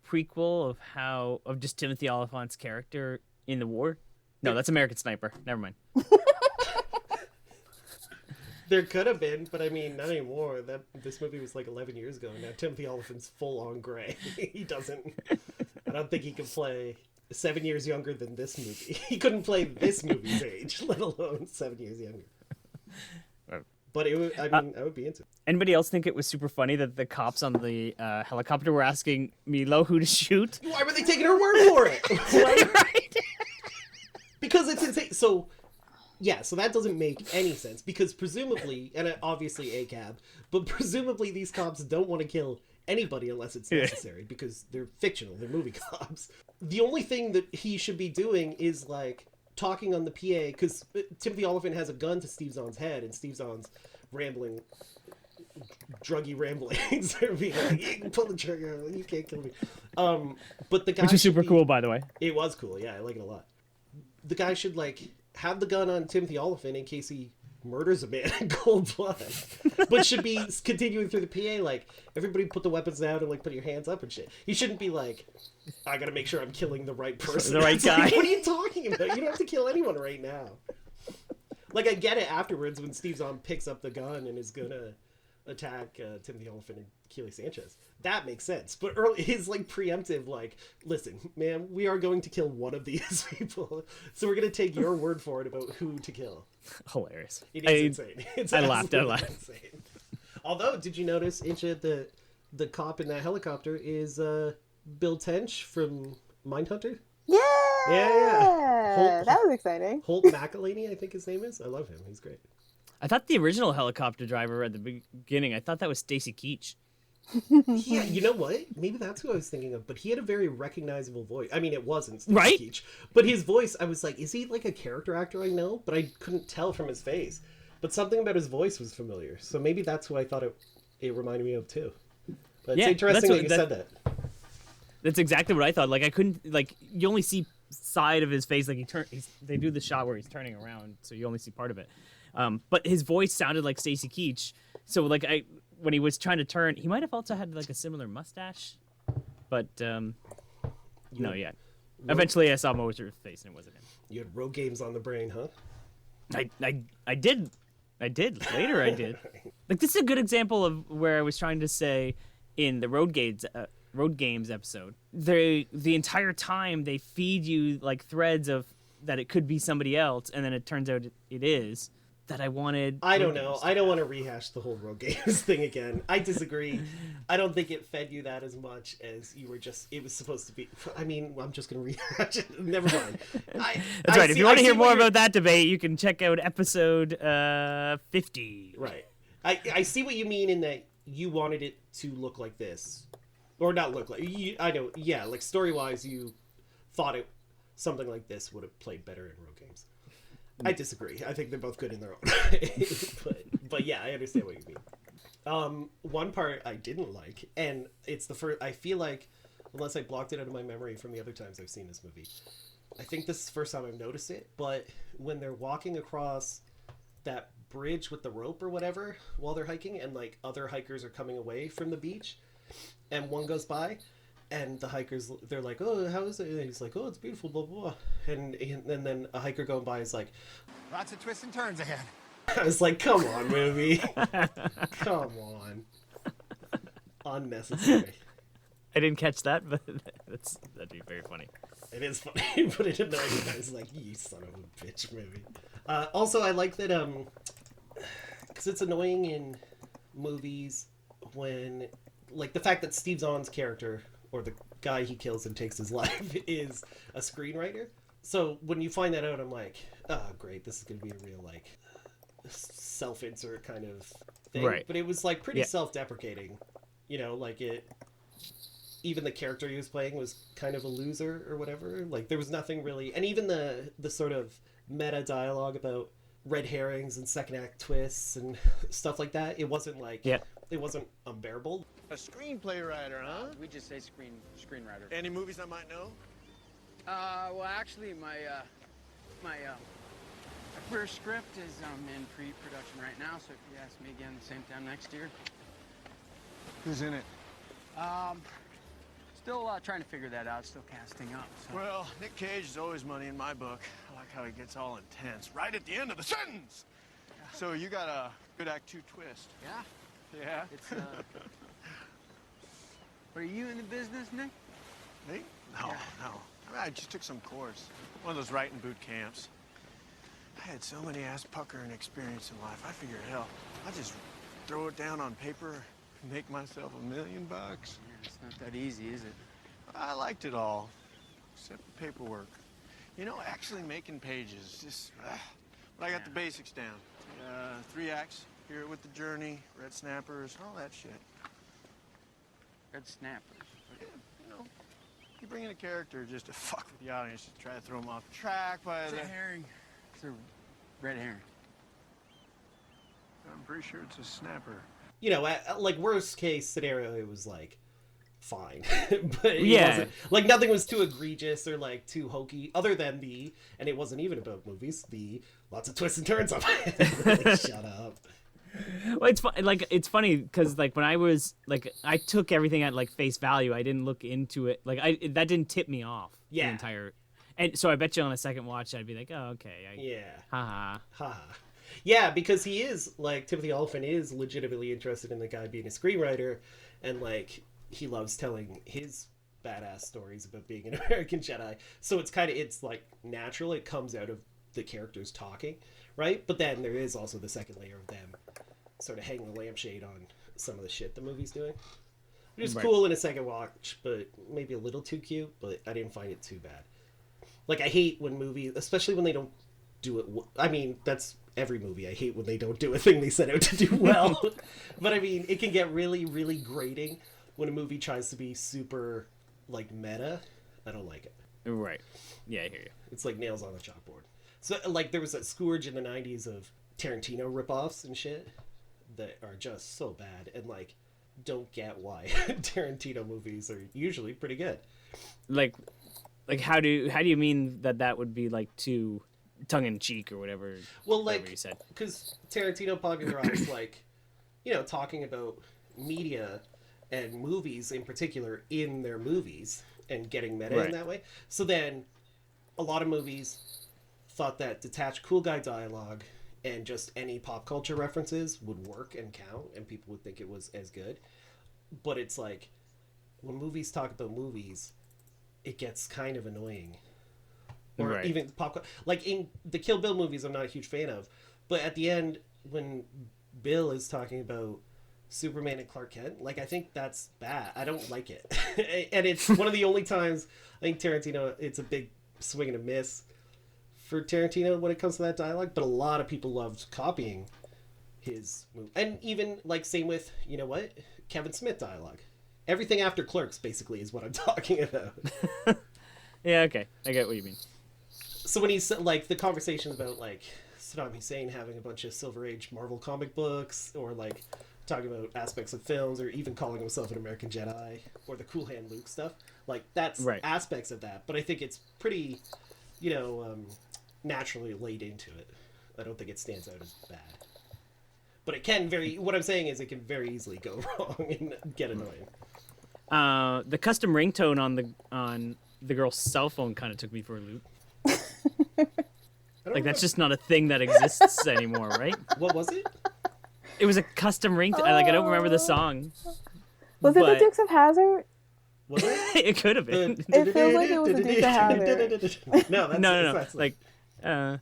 prequel of just Timothy Olyphant's character in the war. No, that's American Sniper. Never mind. There could have been, but I mean, not anymore. This movie was like 11 years ago. Now Timothy Olyphant's full on gray. He doesn't. I don't think he can play 7 years younger than this movie. He couldn't play this movie's age, let alone 7 years younger. But it would, I would be into it. Anybody else think it was super funny that the cops on the helicopter were asking Milo who to shoot? Why were they taking her word for it? Right. Because it's insane. So that doesn't make any sense. Because presumably, and obviously ACAB, but presumably these cops don't want to kill anybody unless it's necessary because they're fictional. They're movie cops. The only thing that he should be doing is like talking on the PA, because Timothy Olyphant has a gun to Steve Zahn's head, and Steve Zahn's rambling, druggy ramblings. Being like, you can pull the trigger, you can't kill me. But the guy, which is super cool, by the way. It was cool, yeah, I like it a lot. The guy should like have the gun on Timothy Olyphant in case he murders a man in cold blood, but should be continuing through the PA like, everybody put the weapons down and like put your hands up and shit. He shouldn't be like, I gotta make sure I'm killing the right person. The right guy. Like, what are you talking about? You don't have to kill anyone right now. Like, I get it afterwards when Steve Zahn picks up the gun and is gonna attack Timothy Olyphant and Kiele Sanchez. That makes sense. But early, his like preemptive, like, listen, man, we are going to kill one of these people, so we're gonna take your word for it about who to kill. Hilarious. It is insane. It's I laughed. insane. Although, did you notice, Incha, the cop in that helicopter is Bill Tench from Mindhunter? Yeah. That was exciting. Holt McElhaney, I think his name is. I love him. He's great. I thought the original helicopter driver at the beginning, I thought that was Stacy Keach. Yeah, you know what? Maybe that's who I was thinking of, but he had a very recognizable voice. I mean, it wasn't Steve Right? Keach, but his voice, I was like, is he like a character actor I know? But I couldn't tell from his face. But something about his voice was familiar, so maybe that's who I thought it reminded me of too. But it's interesting that you said that. That's exactly what I thought. Like, I couldn't, like, you only see side of his face. Like, they do the shot where he's turning around, so you only see part of it. But his voice sounded like Stacy Keach. So, like, when he was trying to turn, he might have also had, like, a similar mustache. But, no, yeah. Eventually, I saw most of his face, and it wasn't him. You had road games on the brain, huh? I did. Later, I did. Like, this is a good example of where I was trying to say in the Road Games episode. The entire time they feed you like threads of that it could be somebody else, and then it turns out it is. That I wanted. I don't know. I don't want to rehash the whole Road Games thing again. I disagree. I don't think it fed you that as much as you were just. It was supposed to be. I mean, I'm just going to rehash it. Never mind. That's right. If you want to hear more about that debate, you can check out episode 50. Right. I see what you mean in that you wanted it to look like this, or not look like. I know. Yeah, like story wise, you thought something like this would have played better in Road Games. I disagree. I think they're both good in their own right. but yeah, I understand what you mean. One part I didn't like, and it's the first. I feel like, unless I blocked it out of my memory from the other times I've seen this movie, I think this is the first time I've noticed it. But when they're walking across that bridge with the rope or whatever while they're hiking, and like other hikers are coming away from the beach, and one goes by. And the hikers, they're like, oh, how is it? And he's like, oh, it's beautiful, blah, blah, blah. And then a hiker going by is like... Lots of twists and turns ahead. I was like, come on, movie. Come on. Unnecessary. I didn't catch that, but that'd be very funny. It is funny, but it annoyed me. I was like, you son of a bitch movie. Also, I like that, because it's annoying in movies when, like, the fact that Steve Zahn's character, or the guy he kills and takes his life, is a screenwriter. So when you find that out, I'm like, oh, great, this is going to be a real, like, self-insert kind of thing. Right. But it was, like, pretty self-deprecating. You know, like, even the character he was playing was kind of a loser or whatever. Like, there was nothing really... And even the sort of meta dialogue about red herrings and second act twists and stuff like that, it wasn't, like... Yeah. It wasn't unbearable. A screenplay writer, huh? We just say screenwriter. Any movies I might know? Well, actually, my first script is in pre-production right now, so if you ask me again the same time next year. Who's in it? Still trying to figure that out, still casting up. So. Well, Nick Cage is always money in my book. I like how he gets all intense right at the end of the sentence. So you got a good Act 2 twist. Yeah? Yeah? It's, Are you in the business, Nick? Me? No, no. I mean, I just took some course. One of those writing boot camps. I had so many ass-puckering experience in life. I figured, hell, I'll just throw it down on paper and make myself $1 million. Yeah, it's not that easy, is it? I liked it all, except the paperwork. You know, actually making pages, just... but I got the basics down. 3 acts, Here with the Journey, Red Snappers, all that shit. Red Snappers. Yeah, you know, you bring in a character just to fuck with the audience, to try to throw them off track by It's the... a herring. It's a red herring. I'm pretty sure it's a snapper. You know, like, worst case scenario, it was, like, fine. But it Yeah. wasn't, like, nothing was too egregious or, like, too hokey, other than and it wasn't even about movies, lots of twists and turns of it. Like, shut up. Well, it's funny because, like, when I was, like, I took everything at, like, face value. I didn't look into it. Like, that didn't tip me off. Yeah. The entire... And so I bet you on a second watch, I'd be like, oh, okay. Yeah. Haha. Ha. Yeah, because he is, like, Timothy Olyphant is legitimately interested in the guy being a screenwriter, and, like, he loves telling his badass stories about being an American Jedi. So it's like natural. It comes out of the characters talking, right? But then there is also the second layer of them sort of hanging the lampshade on some of the shit the movie's doing. Which is cool in a second watch, but maybe a little too cute, but I didn't find it too bad. Like, I hate when movies, especially when they don't do it... I mean, that's every movie. I hate when they don't do a thing they set out to do well. But, I mean, it can get really, really grating when a movie tries to be super, like, meta. I don't like it. Right. Yeah, I hear you. It's like nails on a chalkboard. So, like, there was a scourge in the 90s of Tarantino ripoffs and shit that are just so bad. And, like, don't get why Tarantino movies are usually pretty good. Like how do you mean that would be, like, too tongue-in-cheek or whatever? Well, whatever like, you said. because Tarantino popularized, like, you know, talking about media and movies in particular in their movies and getting meta in that way. So then a lot of movies thought that detached cool guy dialogue and just any pop culture references would work and count, and people would think it was as good. But it's like, when movies talk about movies, it gets kind of annoying. Or even pop... Like, in the Kill Bill movies, I'm not a huge fan of. But at the end, when Bill is talking about Superman and Clark Kent, like, I think that's bad. I don't like it. And it's one of the only times I think Tarantino, it's a big swing and a miss for Tarantino when it comes to that dialogue. But a lot of people loved copying his movie. And even, like, same with, you know what? Kevin Smith dialogue. Everything after Clerks, basically, is what I'm talking about. Yeah, okay. I get what you mean. So when he's, like, the conversations about, like, Saddam Hussein having a bunch of Silver Age Marvel comic books, or, like, talking about aspects of films, or even calling himself an American Jedi, or the Cool Hand Luke stuff, like, that's aspects of that. But I think it's pretty, you know, naturally laid into it. I don't think it stands out as bad. But it can what I'm saying is it can very easily go wrong and get annoying. The custom ringtone on the girl's cell phone kind of took me for a loop. Like, that's just not a thing that exists anymore, right? What was it? It was a custom ringtone. Like, I don't remember the song. Was it the Dukes of Hazzard? Was it? It could have been. It feels like it was a Dukes of Hazzard. No, that's No. that's Like, yeah,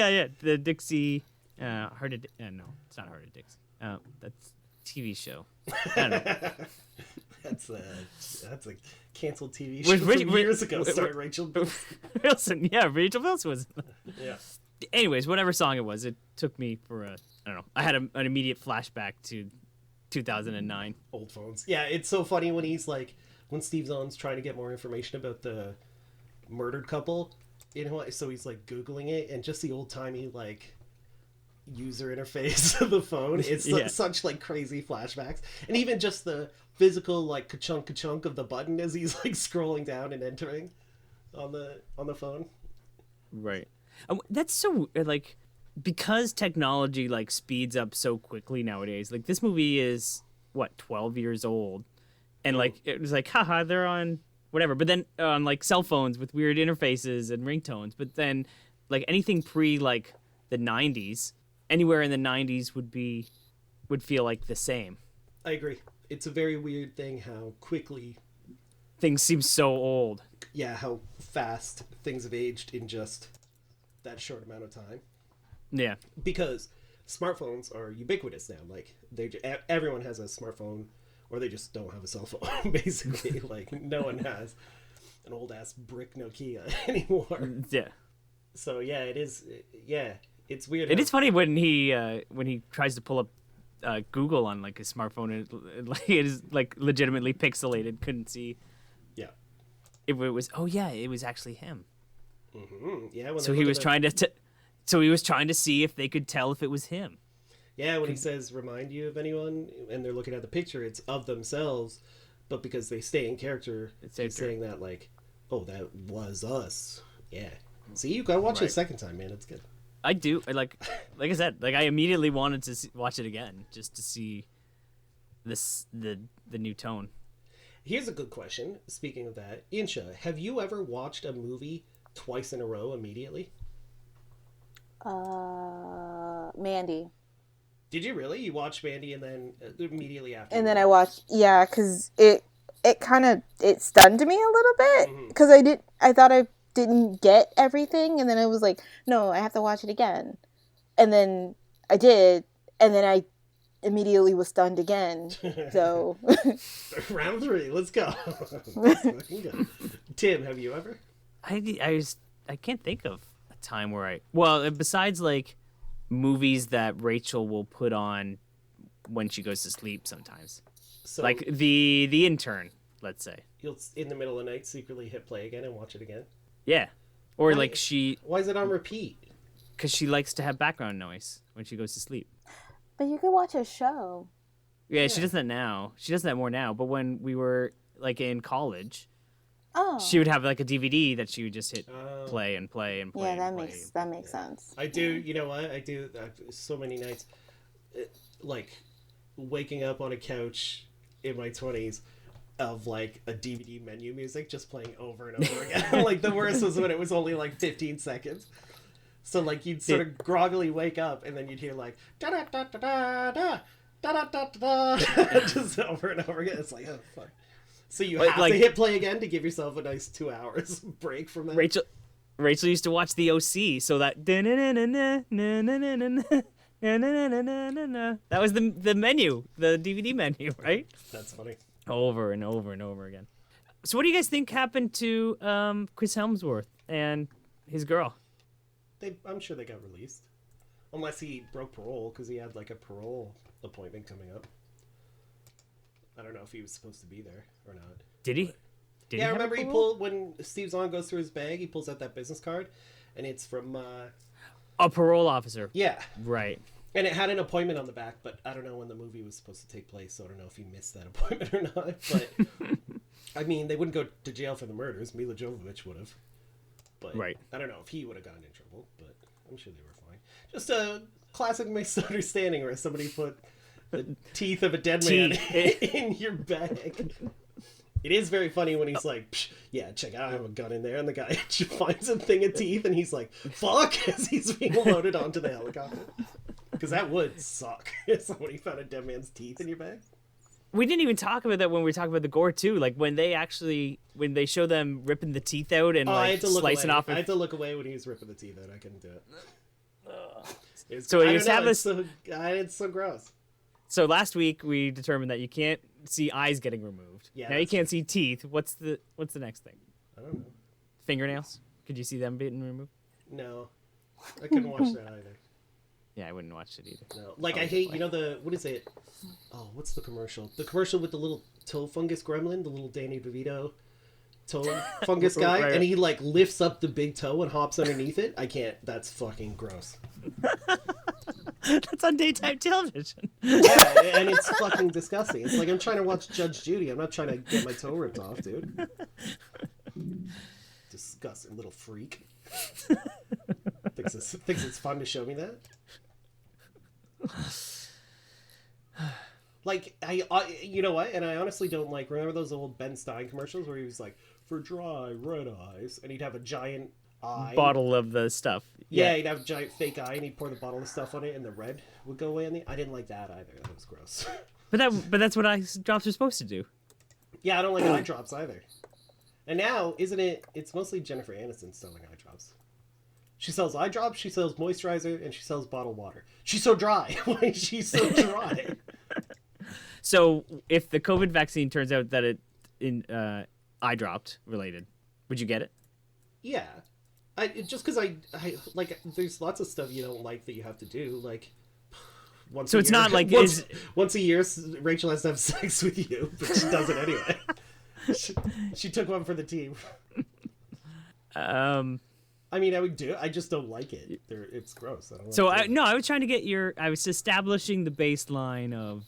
yeah. The Dixie. Heart of no, it's not Heart of Dixie. That's TV show. I don't know. that's a canceled TV show from years ago. Sorry, Rachel Wilson. Yeah, Rachel Wilson was. Yeah. Anyways, whatever song it was, it took me for I don't know. I had an immediate flashback to 2009. Old phones. Yeah, it's so funny when he's like, when Steve Zahn's trying to get more information about the murdered couple, so he's like Googling it, and just the old timey like user interface of the phone. It's such like crazy flashbacks, and even just the physical like ka-chunk of the button as he's like scrolling down and entering on the phone. Right. That's so like, because technology like speeds up so quickly nowadays. Like, this movie is what, 12 years old, and like it was like, haha, they're on whatever. But then on like cell phones with weird interfaces and ringtones. But then like anything pre like the 90s, anywhere in the 90s would feel like the same. I agree. It's a very weird thing how quickly things seem so old. Yeah, how fast things have aged in just that short amount of time. Yeah. Because smartphones are ubiquitous now. Like, everyone has a smartphone, or they just don't have a cell phone, basically. Like, no one has an old-ass brick Nokia anymore. Yeah. So, yeah, it is... Yeah, it's weird. It is funny when he tries to pull up Google on, like, his smartphone, and it is, like, legitimately pixelated. Couldn't see. Yeah. It was... Oh, yeah, it was actually him. Mm-hmm. Yeah. So he was trying to... So he was trying to see if they could tell if it was him. Yeah, when he says, remind you of anyone, and they're looking at the picture, it's of themselves, but because they stay in character, it's saying that, like, oh, that was us. Yeah. See, you gotta watch it a second time, man. It's good. I do. Like I said, like, I immediately wanted to watch it again, just to see the new tone. Here's a good question, speaking of that. Insha, have you ever watched a movie twice in a row immediately? Mandy. Did you really? You watched Mandy and then immediately after? And then I watched, yeah, because it stunned me a little bit, because I thought I didn't get everything, and then I was like, no, I have to watch it again, and then I did, and then I immediately was stunned again. So round 3, let's go. Let's fucking go. Tim, have you ever? I can't think of a time where besides like movies that Rachel will put on when she goes to sleep sometimes. So, like the Intern, let's say. You'll in the middle of the night secretly hit play again and watch it again? Yeah. Or why is it on repeat? Because she likes to have background noise when she goes to sleep. But you could watch a show. Yeah, she does that now. She does that more now. But when we were like in college, she would have like a DVD that she would just hit play and play and play. Yeah, that makes sense. I do. You know what? I do. So many nights, like waking up on a couch in my 20s of like a DVD menu music just playing over and over again. Like, the worst was when it was only like 15 seconds. So like you'd sort of groggily wake up and then you'd hear like da da da da da da da da da da just over and over again. It's like, oh fuck. So you have to hit play again to give yourself a nice 2 hours break from that. Rachel used to watch the OC, so that that was the menu, the DVD menu, right? That's funny. Over and over and over again. So what do you guys think happened to Chris Hemsworth and his girl? I'm sure they got released. Unless he broke parole, because he had like a parole appointment coming up. I don't know if he was supposed to be there or not. Did he? Yeah, remember he pulled, when Steve Zahn goes through his bag, he pulls out that business card, and it's from... a parole officer. Yeah. Right. And it had an appointment on the back, but I don't know when the movie was supposed to take place, so I don't know if he missed that appointment or not. But, I mean, they wouldn't go to jail for the murders. Milla Jovovich would have. But right. I don't know if he would have gotten in trouble, but I'm sure they were fine. Just a classic misunderstanding where somebody put the teeth of a dead man in your bag. It is very funny when he's like, yeah, check out, I have a gun in there, and the guy finds a thing of teeth, and he's like, fuck, as he's being loaded onto the helicopter. Because that would suck if somebody found a dead man's teeth in your bag. we didn't even talk about that when we were talking about the gore too. Like when they show them ripping the teeth out and I like had to look slicing away. off. I had to look away when he was ripping the teeth out. I couldn't do it. So I you don't know, have it's so gross. So last week we determined that you can't see eyes getting removed. Yeah, Now you that's can't see teeth. What's the next thing? I don't know. Fingernails? Could you see them being removed? No, I couldn't watch that either. Yeah, I wouldn't watch it either. No, like I hate, you know, what is it? Oh, what's the commercial? The commercial with the little toe fungus gremlin, the little Danny DeVito toe fungus guy, Right. and he like lifts up the big toe and hops underneath it. I can't. That's fucking gross. That's on daytime television. Yeah, and it's fucking disgusting. It's like I'm trying to watch Judge Judy. I'm not trying to get my toe ripped off, dude. Disgusting little freak. Thinks it's fun to show me that. Like I you know what? And I honestly don't like. Remember those old Ben Stein commercials where he was like, "For dry red eyes," and he'd have a giant eye Bottle of the stuff. Yeah, he'd have a giant fake eye, and he'd pour the bottle of stuff on it, and the red would go away. I didn't like that either. That was gross. But that's what eye drops are supposed to do. Yeah, I don't like eye drops either. And now, isn't it? It's mostly Jennifer Aniston selling eye drops. She sells eye drops, she sells moisturizer, and she sells bottled water. She's so dry. Why is she so dry? So if the COVID vaccine turns out that it eye dropped related, would you get it? Yeah. Just because I like, there's lots of stuff you don't like that you have to do, like once. So a it's year. not like once a year Rachel has to have sex with you, but she does it anyway. She took one for the team. I mean, I would do it. I just don't like it. It's gross. I don't like I was trying to get I was establishing the baseline of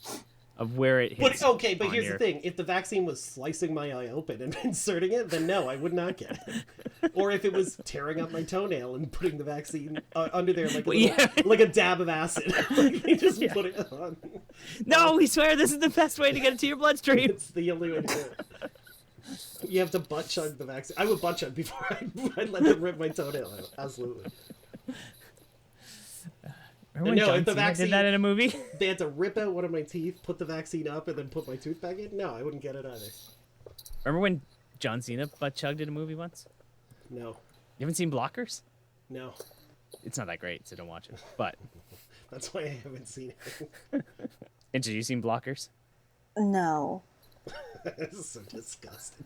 where it hits. But here's the thing: if the vaccine was slicing my eye open and inserting it, then no, I would not get it. Or if it was tearing up my toenail and putting the vaccine under there like a dab of acid, like they just put it on. No, we swear this is the best way to get it to your bloodstream. It's the only way to do it. You have to butt chug the vaccine. I would butt chug before I'd let them rip my toenail out. Absolutely. Remember when John Cena did that in a movie? They had to rip out one of my teeth, put the vaccine up, and then put my tooth back in? No, I wouldn't get it either. Remember when John Cena butt chugged in a movie once? No. You haven't seen Blockers? No. It's not that great, so don't watch it. But that's why I haven't seen it. And have you seen Blockers? No. This is so disgusting.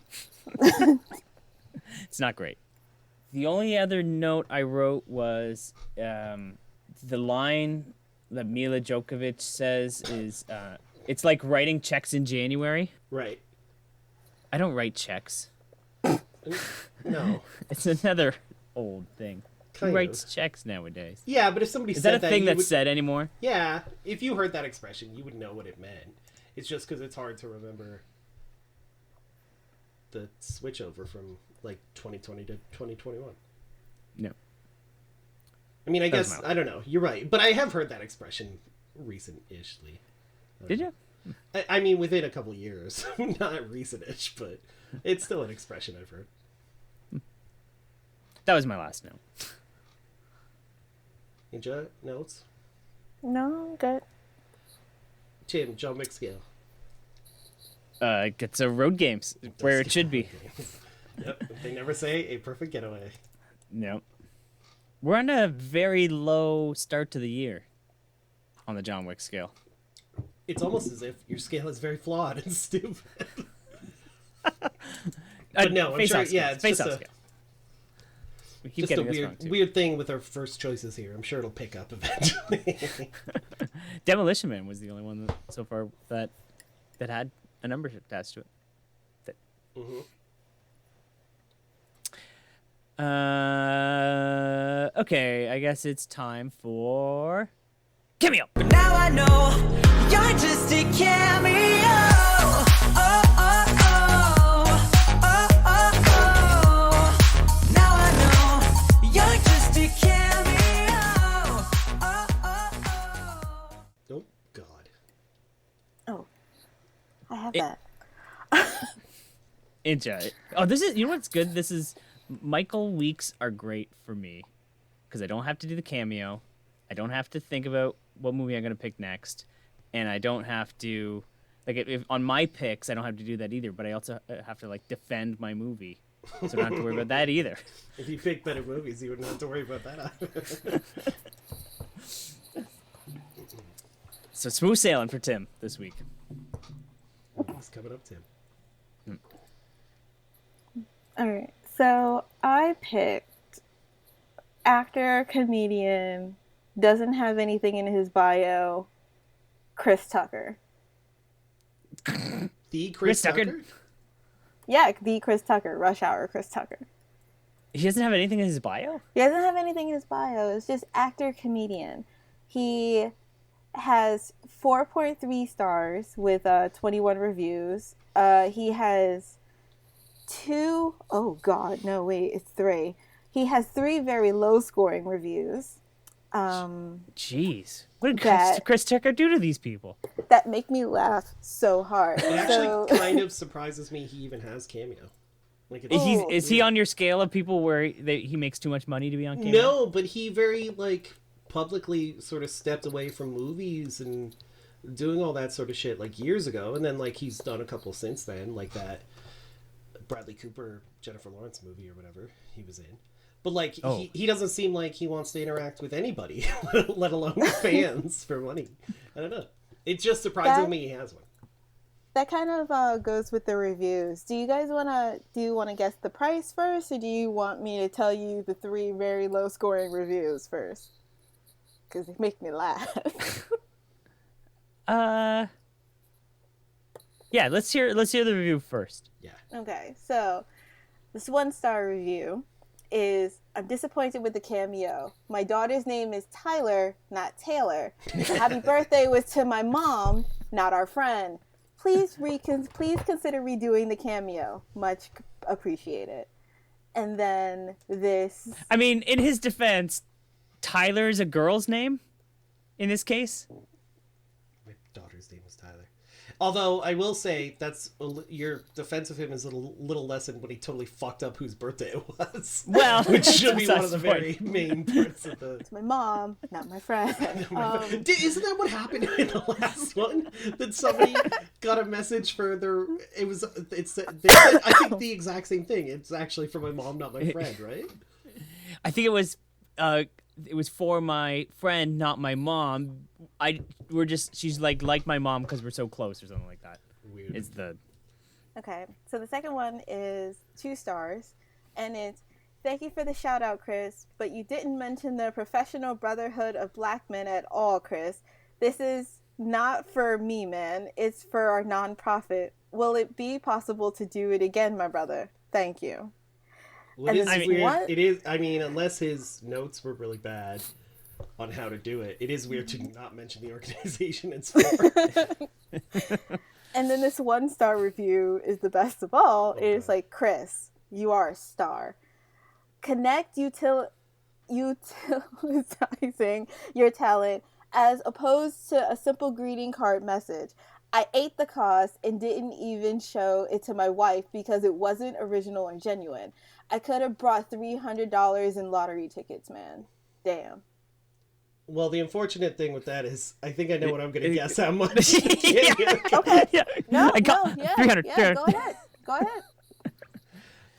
It's not great. The only other note I wrote was the line that Milla Jovovich says is, it's like writing checks in January. Right. I don't write checks. No. It's another old thing. Who Kind writes of. checks nowadays? Yeah, but if somebody Is said that a thing that's would... said anymore? Yeah, if you heard that expression, you would know what it meant. It's just because it's hard to remember the switch over from like 2020 to 2021. No. I mean, I guess, I don't know. You're right. But I have heard that expression recent-ishly. Did you? I mean, within a couple years. Not recent-ish, but it's still an expression I've heard. That was my last note. Ninja notes? No, I'm good. Tim, John Wick scale. It's a road games where it should be. Yep. They never say A Perfect Getaway. No. We're on a very low start to the year on the John Wick scale. It's almost as if your scale is very flawed and stupid. But no, I'm sure. Yeah, it's just a weird thing with our first choices here. I'm sure it'll pick up eventually. Demolition Man was the only one that, so far that had a number attached to it. Okay, I guess it's time for cameo. But now I know you're just a cameo. Oh, oh, oh. Oh, oh, oh. Now I know you're just a cameo. Oh, oh, oh. Oh, God. Oh, I have that. Enjoy. Oh, this is, you know what's good? This is, Michael weeks are great for me because I don't have to do the cameo. I don't have to think about what movie I'm going to pick next. And I don't have to Like if on my picks, I don't have to do that either, but I also have to like defend my movie, so I don't have to worry about that either. If you pick better movies, you wouldn't have to worry about that either. So smooth sailing for Tim this week. What's coming up, Tim? All right. So I picked actor, comedian, doesn't have anything in his bio, Chris Tucker. The Chris Tucker? Yeah, the Chris Tucker. Rush Hour Chris Tucker. He doesn't have anything in his bio? He doesn't have anything in his bio. It's just actor, comedian. He has 4.3 stars with 21 reviews. He has it's 3. He has 3 very low scoring reviews. Jeez. What did Chris Tucker do to these people? That make me laugh so hard. It actually kind of surprises me he even has Cameo. Like is he on your scale of people where he makes too much money to be on Cameo? No, but he very publicly sort of stepped away from movies and doing all that sort of shit years ago, and then he's done a couple since then, like that Bradley Cooper Jennifer Lawrence movie or whatever he was in. But he doesn't seem like he wants to interact with anybody, let alone fans for money. I don't know. It's just surprising me he has one. That kind of goes with the reviews. Do you guys want to guess the price first, or do you want me to tell you the 3 very low scoring reviews first? Because they make me laugh. Yeah, let's hear the review first. Yeah. Okay, so this 1-star review is, I'm disappointed with the cameo. My daughter's name is Tyler, not Taylor. Happy birthday was to my mom, not our friend. Please consider redoing the cameo. Much appreciated. And then this... I mean, in his defense, Tyler is a girl's name in this case. My daughter's name was Tyler. Although, I will say, your defense of him is a little lessened when he totally fucked up whose birthday it was. Well, which should be one of the very main parts of the... It's my mom, not my friend. Isn't that what happened in the last one? That somebody got a message for their... They said, I think the exact same thing. It's actually for my mom, not my friend, right? I think it was for my friend, not my mom. She's like my mom because we're so close or something like that. Weird. It's the... Okay, so the second one is 2 stars, and it's, thank you for the shout out, Chris, but you didn't mention the Professional Brotherhood of Black Men at all, Chris. This is not for me, man. It's for our nonprofit. Will it be possible to do it again, my brother? Thank you. What is weird, it is, I mean, unless his notes were really bad on how to do it, it is weird to not mention the organization it's for. And then this 1-star review is the best of all. Okay. It's like, Chris, you are a star. Connect utilizing your talent as opposed to a simple greeting card message. I ate the cost and didn't even show it to my wife because it wasn't original or genuine. I could have brought $300 in lottery tickets, man. Damn. Well, the unfortunate thing with that is, I think I know what I'm going to guess how much. Okay. Yeah. No, yeah. 300. Yeah, go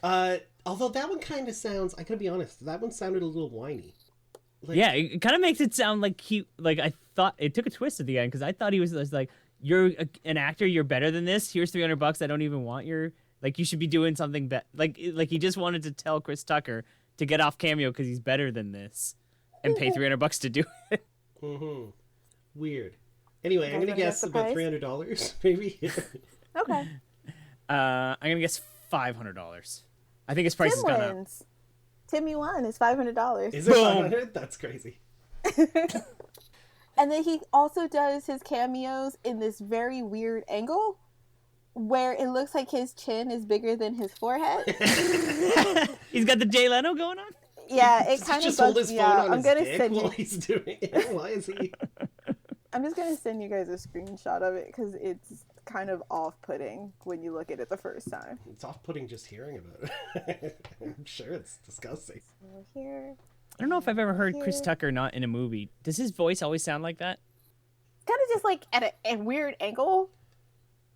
ahead. Although that one kind of sounds, I gotta be honest, that one sounded a little whiny. Yeah, it kind of makes it sound like I thought, it took a twist at the end, because I thought he was like, you're an actor, you're better than this, here's $300, I don't even want your, you should be doing something better. Like he just wanted to tell Chris Tucker to get off Cameo because he's better than this. And pay $300 to do it. Mm-hmm. Weird. Anyway, I'm gonna guess about $300, maybe. Okay. I'm gonna guess $500. I think his price has gone up. Timmy won. It's $500. Is it $500? That's crazy. And then he also does his cameos in this very weird angle, where it looks like his chin is bigger than his forehead. He's got the Jay Leno going on. Yeah, it kind of bugs me out. I'm gonna send you. While he's doing it. Why is he? I'm just gonna send you guys a screenshot of it because it's kind of off-putting when you look at it the first time. It's off-putting just hearing about it. I'm sure it's disgusting. So here. I don't know if I've ever heard Chris Tucker not in a movie. Does his voice always sound like that? Kind of just at a weird angle.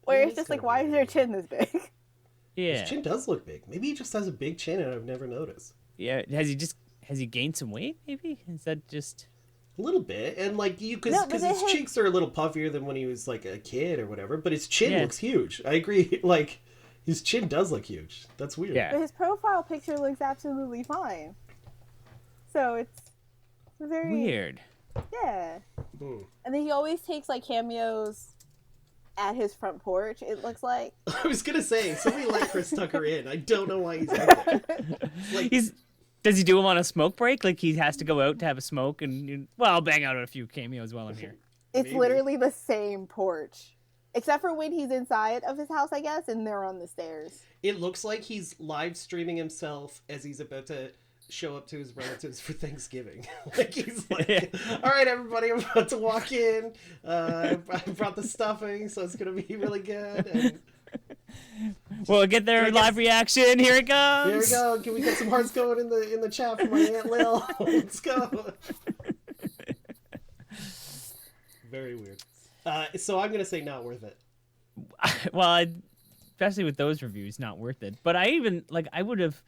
Where Yeah, it's just it's like, kinda why is weird. your chin this big? Yeah. His chin does look big. Maybe he just has a big chin and I've never noticed. Yeah. Has he gained some weight? Maybe is that just A little bit, and like because No, but his they cheeks are a little puffier than when he was like a kid or whatever. But his chin Yeah. looks huge. I agree. Like his chin does look huge. That's weird. Yeah. But his profile picture looks absolutely fine. So it's very weird? Yeah. Hmm. And then he always takes like cameos at his front porch, it looks like. I was gonna say somebody let Chris Tucker in. I don't know why he's out there. Like, Does he do him on a smoke break? Like he has to go out to have a smoke and I'll bang out a few cameos while I'm here. It's Maybe. literally the same porch. Except for when he's inside of his house, I guess, and they're on the stairs. it looks like he's live streaming himself as he's about to show up to his relatives for Thanksgiving. Like he's like, all right, everybody, I'm about to walk in. I brought the stuffing, so it's gonna be really good. And We'll get their live reaction. Here it goes. here we go. Can we get some hearts going in the chat for my Aunt Lil? Let's go. Very weird. So I'm gonna say not worth it. Well, especially with those reviews, not worth it. But I would have,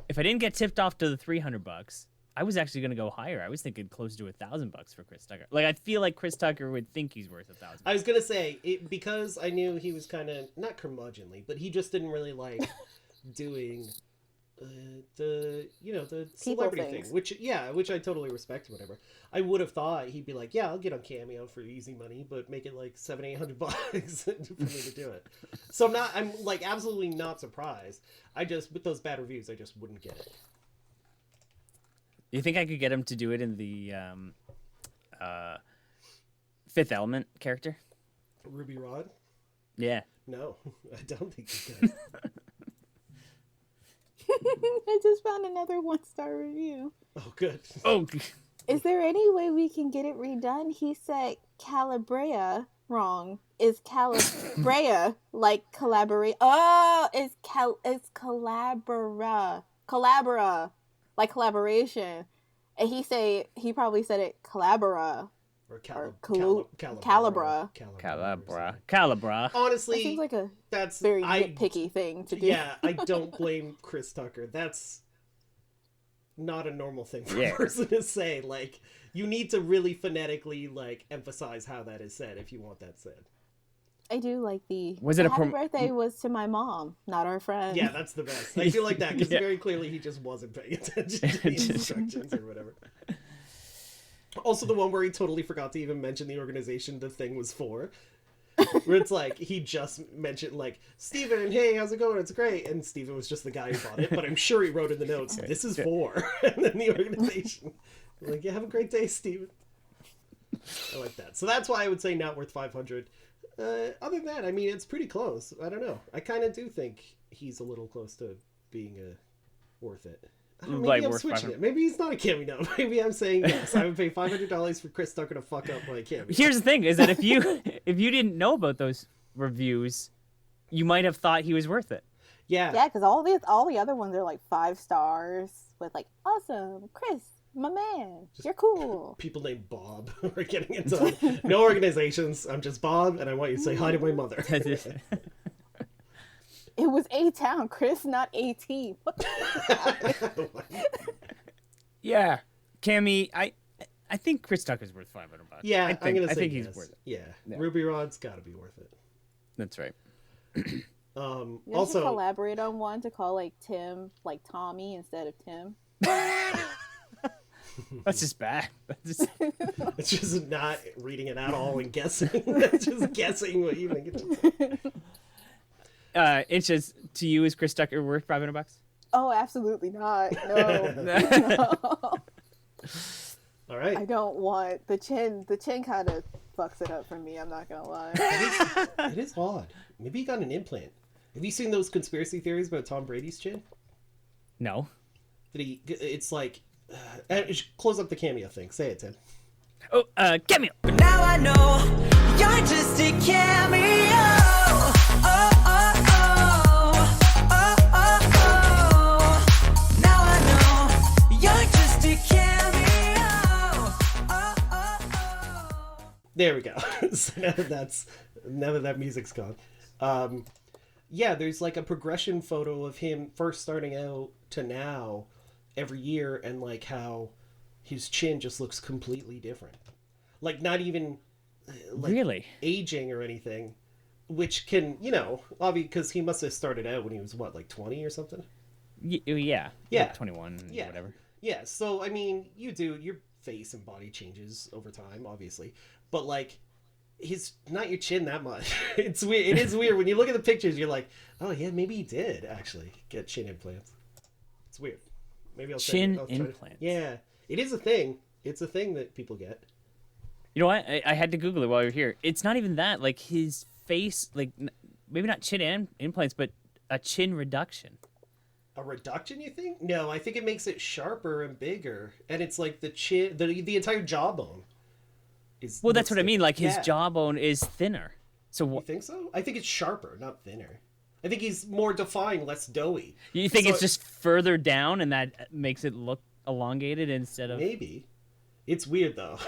if I didn't get tipped off to the $300, I was actually gonna go higher. I was thinking close to $1,000 for Chris Tucker. Like I feel like Chris Tucker would think he's worth $1,000. I was gonna say it because I knew he was kind of not curmudgeonly, but he just didn't really like doing the celebrity thing, things. which I totally respect. Or whatever. I would have thought he'd be like, yeah, I'll get on Cameo for easy money, but make it like $700-800 for me to do it. So I'm like absolutely not surprised. I just with those bad reviews, I just wouldn't get it. You think I could get him to do it in the Fifth Element character? Ruby Rod? Yeah. No, I don't think you could. I just found another 1-star review. Oh, good. Oh. Is there any way we can get it redone? He said Calabria wrong. Is Calabria like collaborate? Oh, it's Collabora. Collabora. Like collaboration. And he probably said it Collabora. Or Calabra. Calabra. Honestly, That seems like a that's very nitpicky thing to do. Yeah, I don't blame Chris Tucker. That's not a normal thing for a person to say. Like, you need to really phonetically like emphasize how that is said if you want that said. I do like the Was it a happy birthday was to my mom, not our friend. Yeah, that's the best. I feel like that because very clearly he just wasn't paying attention to the instructions or whatever. Also, the one where he totally forgot to even mention the organization the thing was for. Where it's like, he just mentioned, like, Steven, hey, how's it going? It's great. And Steven was just the guy who bought it, but I'm sure he wrote in the notes, this is for. And then the organization. Like, yeah, have a great day, Steven. I like that. So that's why I would say not worth 500. Other than that, I mean, it's pretty close. I don't know. I kind of do think he's a little close to being worth it. Maybe Like I'm worth switching 500. it. Maybe he's not a cameo. Maybe I'm saying yes. I would pay $500 for Chris Tucker to fuck up my cameo. Here's the thing: is that if you didn't know about those reviews, you might have thought he was worth it. Yeah. Yeah, because all the other ones are like 5 stars with like, awesome, Chris, my man, you're cool. People named Bob are getting into no organizations. I'm just Bob, and I want you to say hi to my mother. It was A-Town, Chris, not A-Team. What the Yeah, Cammy, I think Chris Tucker's worth $500. Yeah, I'm gonna say I think yes. he's worth it. Yeah. Ruby Rod's got to be worth it. That's right. You Also, should collaborate on one to call like Tim, like Tommy instead of Tim. That's just bad. it's just not reading it at all and guessing. It's just guessing what you think it is. Inches, to you, is Chris Tucker worth $500? Oh, absolutely not. No. All right. I don't want the chin. The chin kind of fucks it up for me. I'm not gonna lie. It is odd. Maybe he got an implant. Have you seen those conspiracy theories about Tom Brady's chin? No. That it's like, close up the cameo thing. Say it, Tim. Oh, cameo. But now I know you're just a cameo. Oh, oh, oh. Oh, oh, oh. Now I know you're just a cameo. Oh, oh, oh. There we go. So now that that music's gone. Yeah, there's like a progression photo of him first starting out to now every year, and like how his chin just looks completely different. Like not even like Really? aging or anything, which can, obviously, because he must have started out when he was what, like 20 or something? Yeah. Yeah. Like 21, Yeah. whatever. Yeah, so I mean, your face and body changes over time, obviously, but like he's not your chin that much. It's weird. It is weird when you look at the pictures. You're like, oh yeah, maybe he did actually get chin implants. It's weird. Maybe I'll Chin try implants. Yeah, it is a thing. It's a thing that people get. You know what? I had to Google it while you were here. It's not even that. Like his face, like maybe not chin implants, but a chin reduction. A reduction, you think? No, I think it makes it sharper and bigger, and it's like the chin, the entire jawbone. Well, that's what I mean. Like his jawbone is thinner. So you think so? I think it's sharper, not thinner. I think he's more defined, less doughy. You think it's just further down, and that makes it look elongated instead of maybe? It's weird though.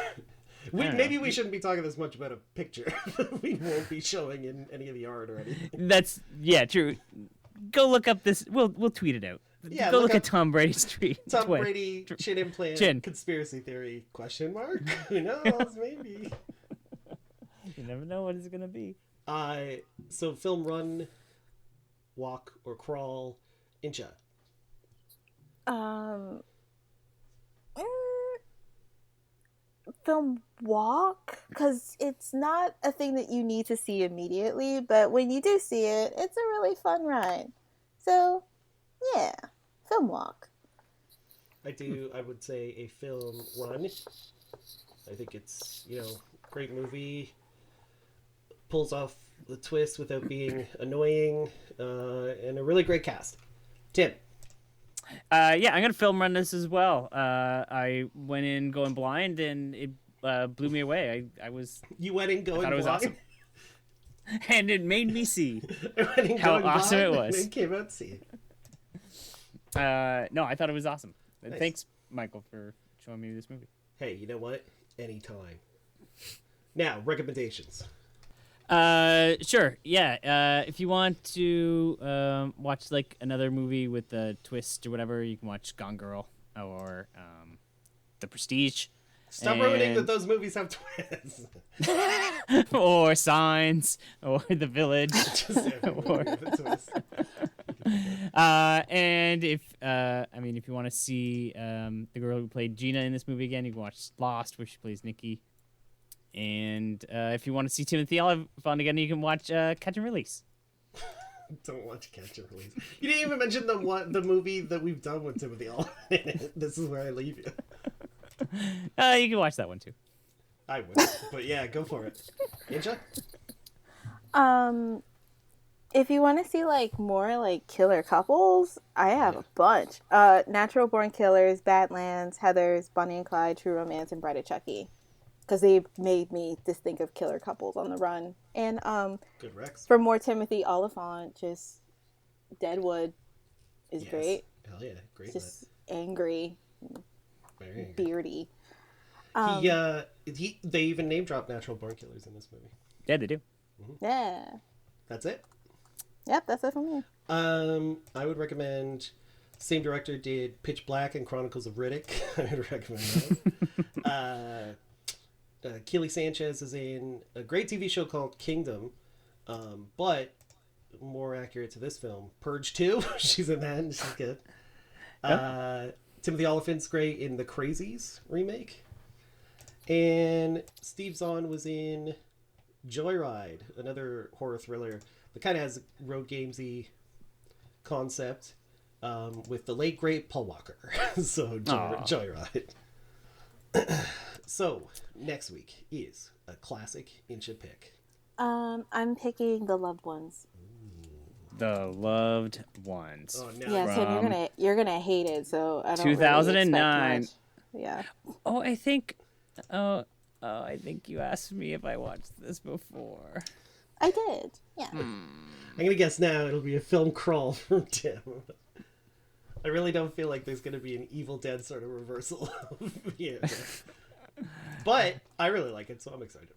Maybe we shouldn't be talking this much about a picture. We won't be showing in any of the art or anything. That's true. Go look up this. We'll tweet it out. Yeah, go look at Tom Brady's tweet. Tom Brady chin implant conspiracy theory ? Who knows? Maybe. You never know what it's gonna be. So film, run, walk, or crawl, Incha. Film walk, because it's not a thing that you need to see immediately, but when you do see it, it's a really fun ride. So, yeah, film walk. I would say a film run. I think it's, great movie. Pulls off the twist without being annoying, and a really great cast. Tim. I'm gonna film run this as well. I went in going blind, and it blew me away. You went in going blind? It was awesome. And it made me see how awesome it was. And came out to see it. No, I thought it was awesome. Nice. Thanks, Michael, for showing me this movie. Hey, you know what? Anytime. Now, recommendations. Sure. Yeah. If you want to watch like another movie with a twist or whatever, you can watch Gone Girl or The Prestige. Stop ruining that those movies have twists. Or Signs or The Village. And if if you want to see the girl who played Gina in this movie again, you can watch Lost, where she plays Nikki. And if you want to see Timothy Olyphant again, you can watch Catch and Release. Don't watch Catch and Release. You didn't even mention the movie that we've done with Timothy Olyphant. This is where I leave you. You can watch that one too. I would, but yeah, go for it. Inja? If you want to see like more like killer couples, I have a bunch. Natural Born Killers, Badlands, Heathers, Bonnie and Clyde, True Romance, and Bride of Chucky. Because they made me just think of killer couples on the run. And good Rex. For more Timothy Olyphant, just Deadwood is great. Hell yeah, great. Just angry, very angry. Beardy. They even name drop Natural Born Killers in this movie. Yeah, they do. Mm-hmm. Yeah. That's it. Yep, that's it from me. I would recommend. Same director did Pitch Black and Chronicles of Riddick. I would recommend that. Kiele Sanchez is in a great TV show called Kingdom, but more accurate to this film, Purge 2. She's in that and she's good. Timothy Olyphant's great in the Crazies remake. And Steve Zahn was in Joyride, another horror thriller that kind of has a road gamesy concept with the late, great Paul Walker. So, Joyride. So, next week is a classic Incha pick. I'm picking The Loved Ones. The Loved Ones. Oh, no. Yeah, so you're gonna hate it. So I don't. 2009. Really expect much. Yeah. Oh, I think. I think you asked me if I watched this before. I did. Yeah. I'm gonna guess now it'll be a film crawl from Tim. I really don't feel like there's gonna be an Evil Dead sort of reversal. Yeah. But I really like it, so I'm excited.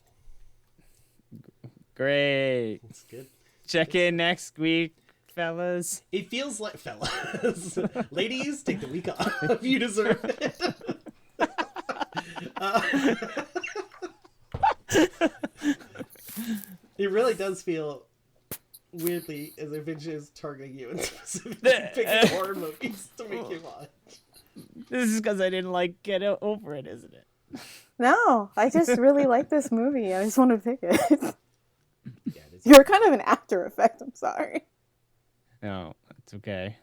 Great. It's good. Check in next week, fellas. It feels like, fellas, ladies, take the week off. You deserve it. It really does feel weirdly as if it's just targeting you and specifically picking horror movies to make you watch. This is because I didn't like Get Over It, isn't it? No, I just really like this movie. I just want to pick it. You're kind of an After Effect. I'm sorry. No, it's okay.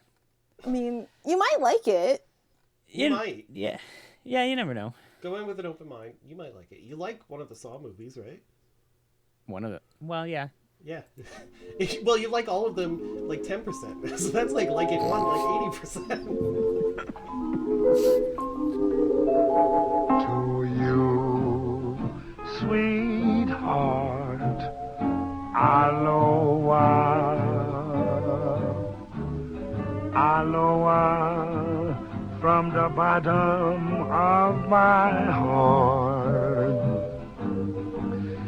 I mean, you might like it. You might. Yeah. Yeah, you never know. Go in with an open mind. You might like it. You like one of the Saw movies, right? One of the... Well, yeah. Yeah. Well, you like all of them, like 10%. So that's like it one, like 80%. To you, sweetheart, aloha, aloha, from the bottom of my heart.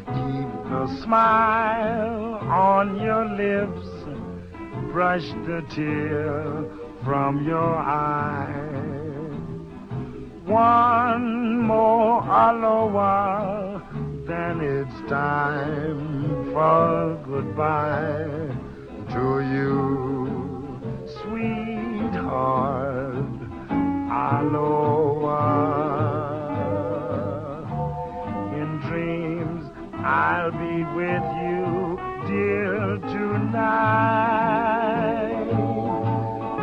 Keep the smile on your lips, brush the tear from your eye. One more aloha, then it's time for goodbye. To you, sweetheart, aloha. In dreams, I'll be with you, dear, tonight.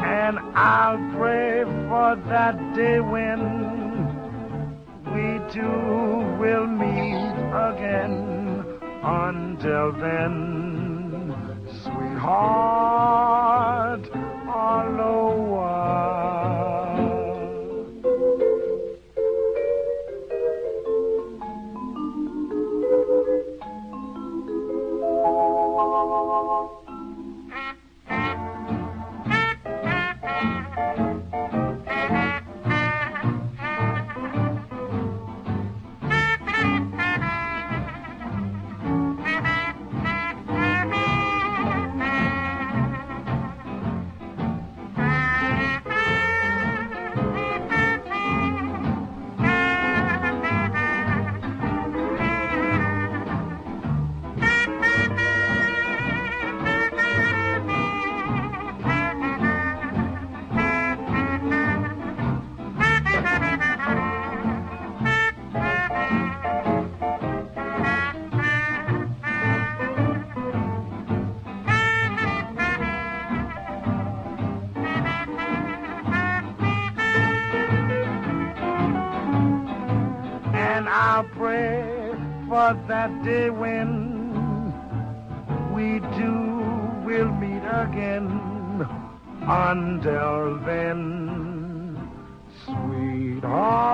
And I'll pray for that day when we two will meet again. Until then, sweetheart, aloha. I'll pray for that day when we two will meet again. Until then, sweetheart,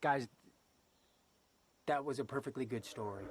Guys, that was a perfectly good story.